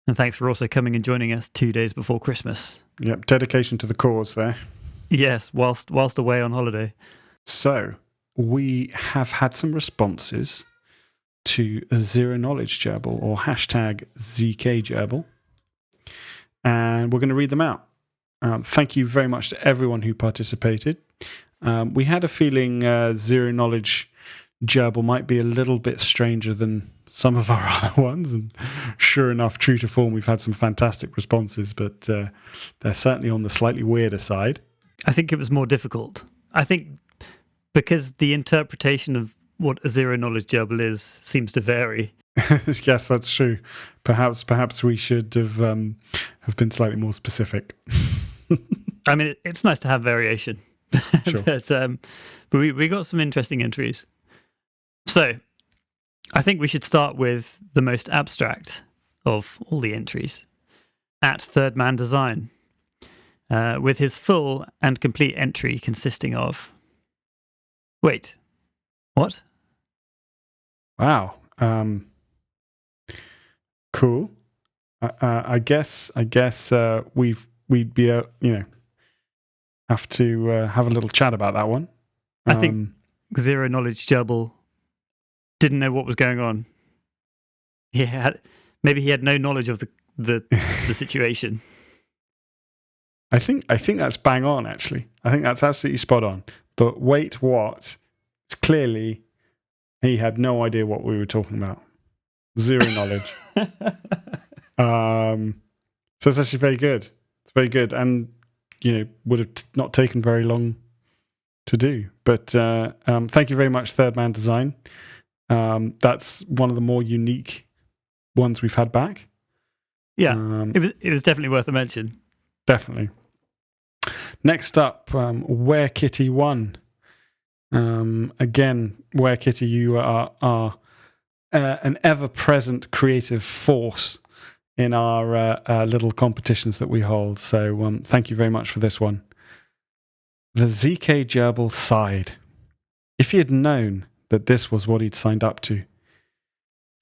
And thanks for also coming and joining us 2 days before Christmas. Yep, dedication to the cause there. Yes, whilst away on holiday. So, we have had some responses to a Zero Knowledge Gerbil, or hashtag ZKGerbil. And we're going to read them out. Thank you very much to everyone who participated. We had a feeling Zero Knowledge Gerbil might be a little bit stranger than some of our other ones, and sure enough, true to form, we've had some fantastic responses, but they're certainly on the slightly weirder side. I think it was more difficult. I think because the interpretation of what a Zero Knowledge Gerbil is seems to vary. Yes, that's true. Perhaps we should have been slightly more specific. I mean, it's nice to have variation. Sure. but we got some interesting entries. So I think we should start with the most abstract of all the entries, at Third Man Design, with his full and complete entry consisting of... Wait, what? Wow. Cool. I guess we'd be have to have a little chat about that one. I think Zero Knowledge Gerbil didn't know what was going on. Maybe he had no knowledge of the situation. I think that's bang on, actually. I think that's absolutely spot on. But wait, what? It's clearly he had no idea what we were talking about. Zero knowledge. So it's actually very good. It's very good, and would have not taken very long to do. But thank you very much, Third Man Design. That's one of the more unique ones we've had back. Yeah, it was definitely worth a mention. Definitely. Next up, Where Kitty Won. Again, Where Kitty, you are an ever-present creative force in our little competitions that we hold. So thank you very much for this one. The ZK Gerbil sighed. If he had known that this was what he'd signed up to.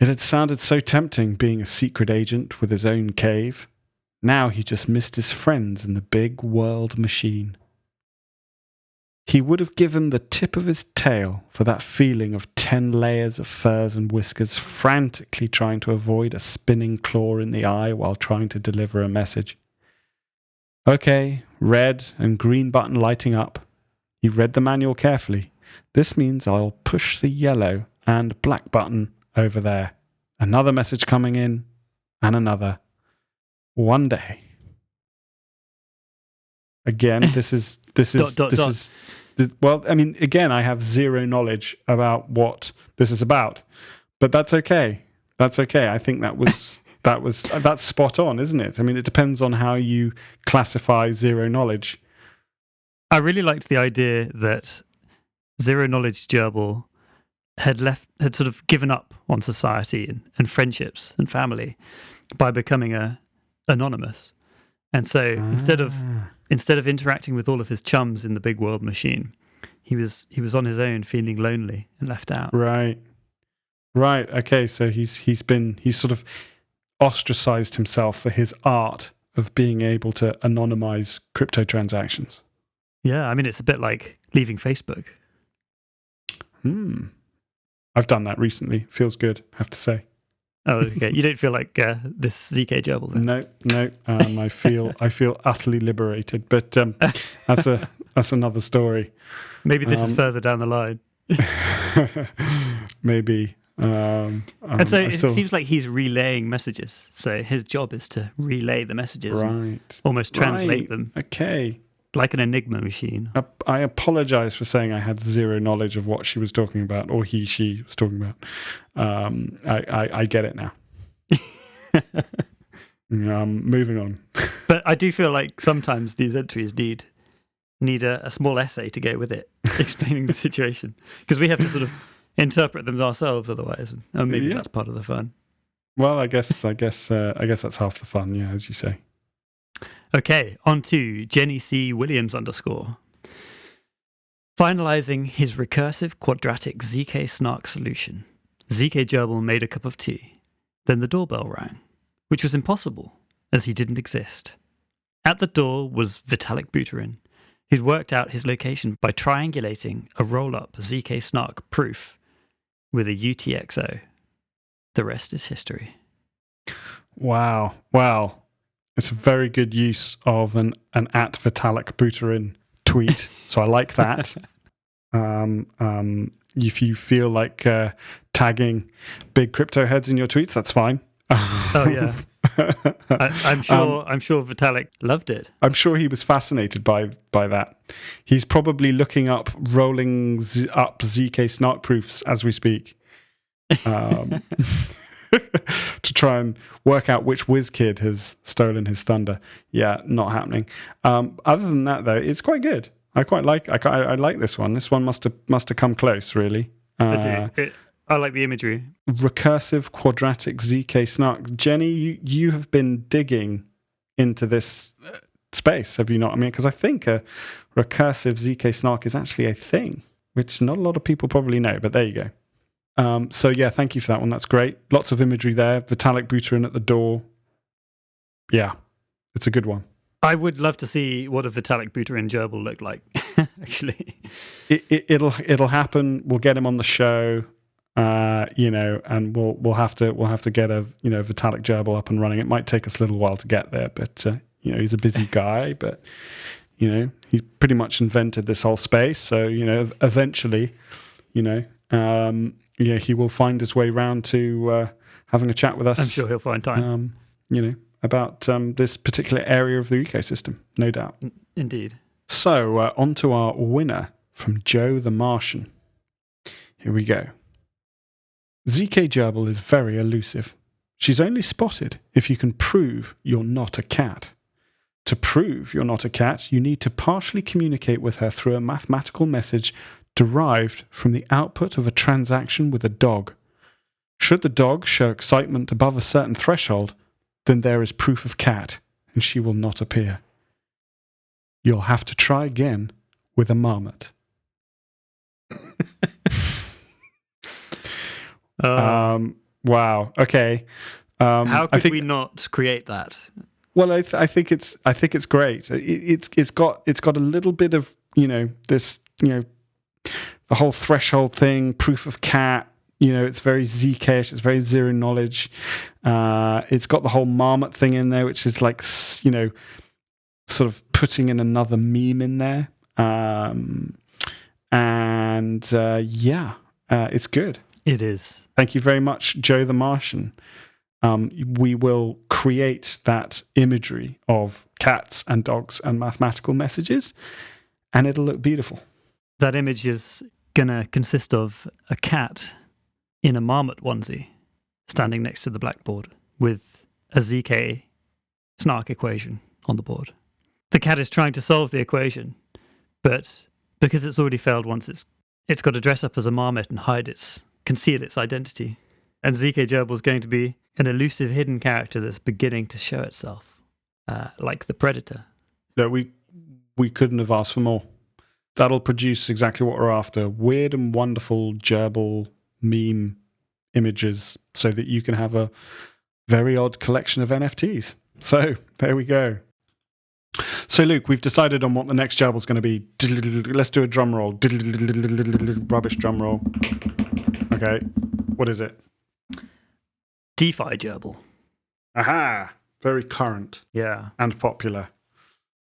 It had sounded so tempting being a secret agent with his own cave. Now he just missed his friends in the big world machine. He would have given the tip of his tail for that feeling of 10 layers of furs and whiskers frantically trying to avoid a spinning claw in the eye while trying to deliver a message. Okay, red and green button lighting up. He read the manual carefully. This means I'll push the yellow and black button over there. Another message coming in, and another. One day. Again, this is well, I mean, again, I have zero knowledge about what this is about, but that's okay. That's okay. I think that's spot on, isn't it? I mean, it depends on how you classify zero knowledge. I really liked the idea that zero knowledge gerbil had sort of given up on society and friendships and family by becoming anonymous. And so instead of interacting with all of his chums in the big world machine, he was on his own, feeling lonely and left out. Right. Okay. So he's sort of ostracized himself for his art of being able to anonymize crypto transactions. Yeah, I mean, it's a bit like leaving Facebook. I've done that recently. Feels good, I have to say. Oh, okay. You don't feel like this ZK gerbil then? No. I feel utterly liberated, but that's another story. Maybe this is further down the line. Maybe. And so it seems like he's relaying messages. So his job is to relay the messages, right? Almost translate them. Okay. Like an Enigma machine. I apologize for saying I had zero knowledge of what she was talking about, or she was talking about. I get it now. Moving on. But I do feel like sometimes these entries need a small essay to go with it, explaining the situation, because we have to sort of interpret them ourselves otherwise, and maybe that's part of the fun. Well, I guess that's half the fun, yeah, as you say. Okay, on to Jenny C. Williams _ Finalizing his recursive quadratic ZK snark solution, ZK Gerbil made a cup of tea. Then the doorbell rang, which was impossible, as he didn't exist. At the door was Vitalik Buterin, who'd worked out his location by triangulating a roll-up ZK snark proof with a UTXO. The rest is history. Wow. It's a very good use of an at Vitalik Buterin tweet, so I like that. If you feel like tagging big crypto heads in your tweets, that's fine. Oh yeah, I'm sure Vitalik loved it. I'm sure he was fascinated by that. He's probably looking up rolling up ZK snark proofs as we speak. To try and work out which whiz kid has stolen his thunder. Yeah, not happening. Other than that, though, it's quite good. I quite like. I like this one. This one must have come close, really. I do. I like the imagery. Recursive quadratic ZK snark. Jenny, you have been digging into this space, have you not? I mean, because I think a recursive ZK snark is actually a thing, which not a lot of people probably know. But there you go. So yeah, thank you for that one. That's great. Lots of imagery there. Vitalik Buterin at the door. Yeah, it's a good one. I would love to see what a Vitalik Buterin gerbil looked like. Actually, it'll happen. We'll get him on the show. And we'll have to get a Vitalik gerbil up and running. It might take us a little while to get there, but he's a busy guy. But he's pretty much invented this whole space. So eventually, he will find his way round to having a chat with us. I'm sure he'll find time. About this particular area of the ecosystem, no doubt. Indeed. So on to our winner from Joe the Martian. Here we go. ZK Gerbil is very elusive. She's only spotted if you can prove you're not a cat. To prove you're not a cat, you need to partially communicate with her through a mathematical message derived from the output of a transaction with a dog. Should the dog show excitement above a certain threshold, then there is proof of cat, and she will not appear. You'll have to try again with a marmot. Wow. Okay. How could we not create that? Well, I think it's great. It's got a little bit of this the whole threshold thing, proof of cat. It's very ZK-ish. It's very zero knowledge. It's got the whole marmot thing in there, which is like sort of putting in another meme in there. It's good. It is. Thank you very much, Joe the Martian. We will create that imagery of cats and dogs and mathematical messages, and it'll look beautiful. That image is going to consist of a cat in a marmot onesie standing next to the blackboard with a ZK snark equation on the board. The cat is trying to solve the equation, but because it's already failed once, it's got to dress up as a marmot and conceal its identity. And ZK Gerbil is going to be an elusive hidden character that's beginning to show itself, like the predator. No, we couldn't have asked for more. That'll produce exactly what we're after. Weird and wonderful gerbil meme images so that you can have a very odd collection of NFTs. So there we go. So Luke, we've decided on what the next gerbil's going to be. Let's do a drum roll. Rubbish drum roll. Okay, what is it? DeFi Gerbil. Aha! Very current. Yeah. And popular.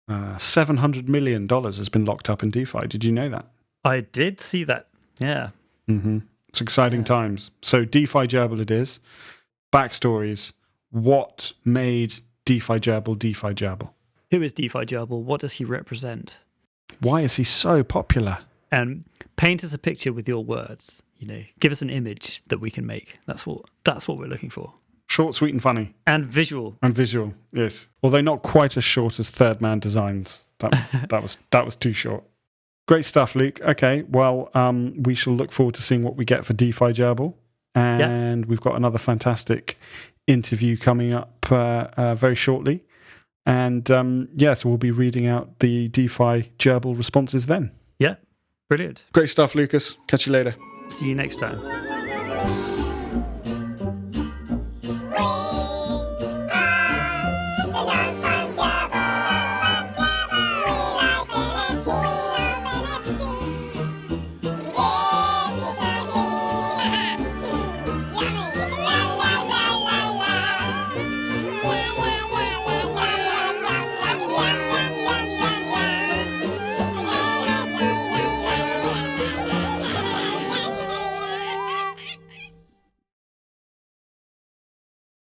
$700 million has been locked up in DeFi. Did you know that? I did see that. Yeah. Mm-hmm. It's exciting times. So DeFi Gerbil it is. Backstories. What made DeFi Gerbil? Who is DeFi Gerbil? What does he represent? Why is he so popular? And paint us a picture with your words. Give us an image that we can make. That's what we're looking for. Short, sweet, and funny. And visual. Yes. Although not quite as short as Third Man Designs. That was too short. Great stuff, Luke. Okay, well, we shall look forward to seeing what we get for DeFi Gerbil. And We've got another fantastic interview coming up very shortly. And so we'll be reading out the DeFi Gerbil responses then. Yeah, brilliant. Great stuff, Lucas. Catch you later. See you next time.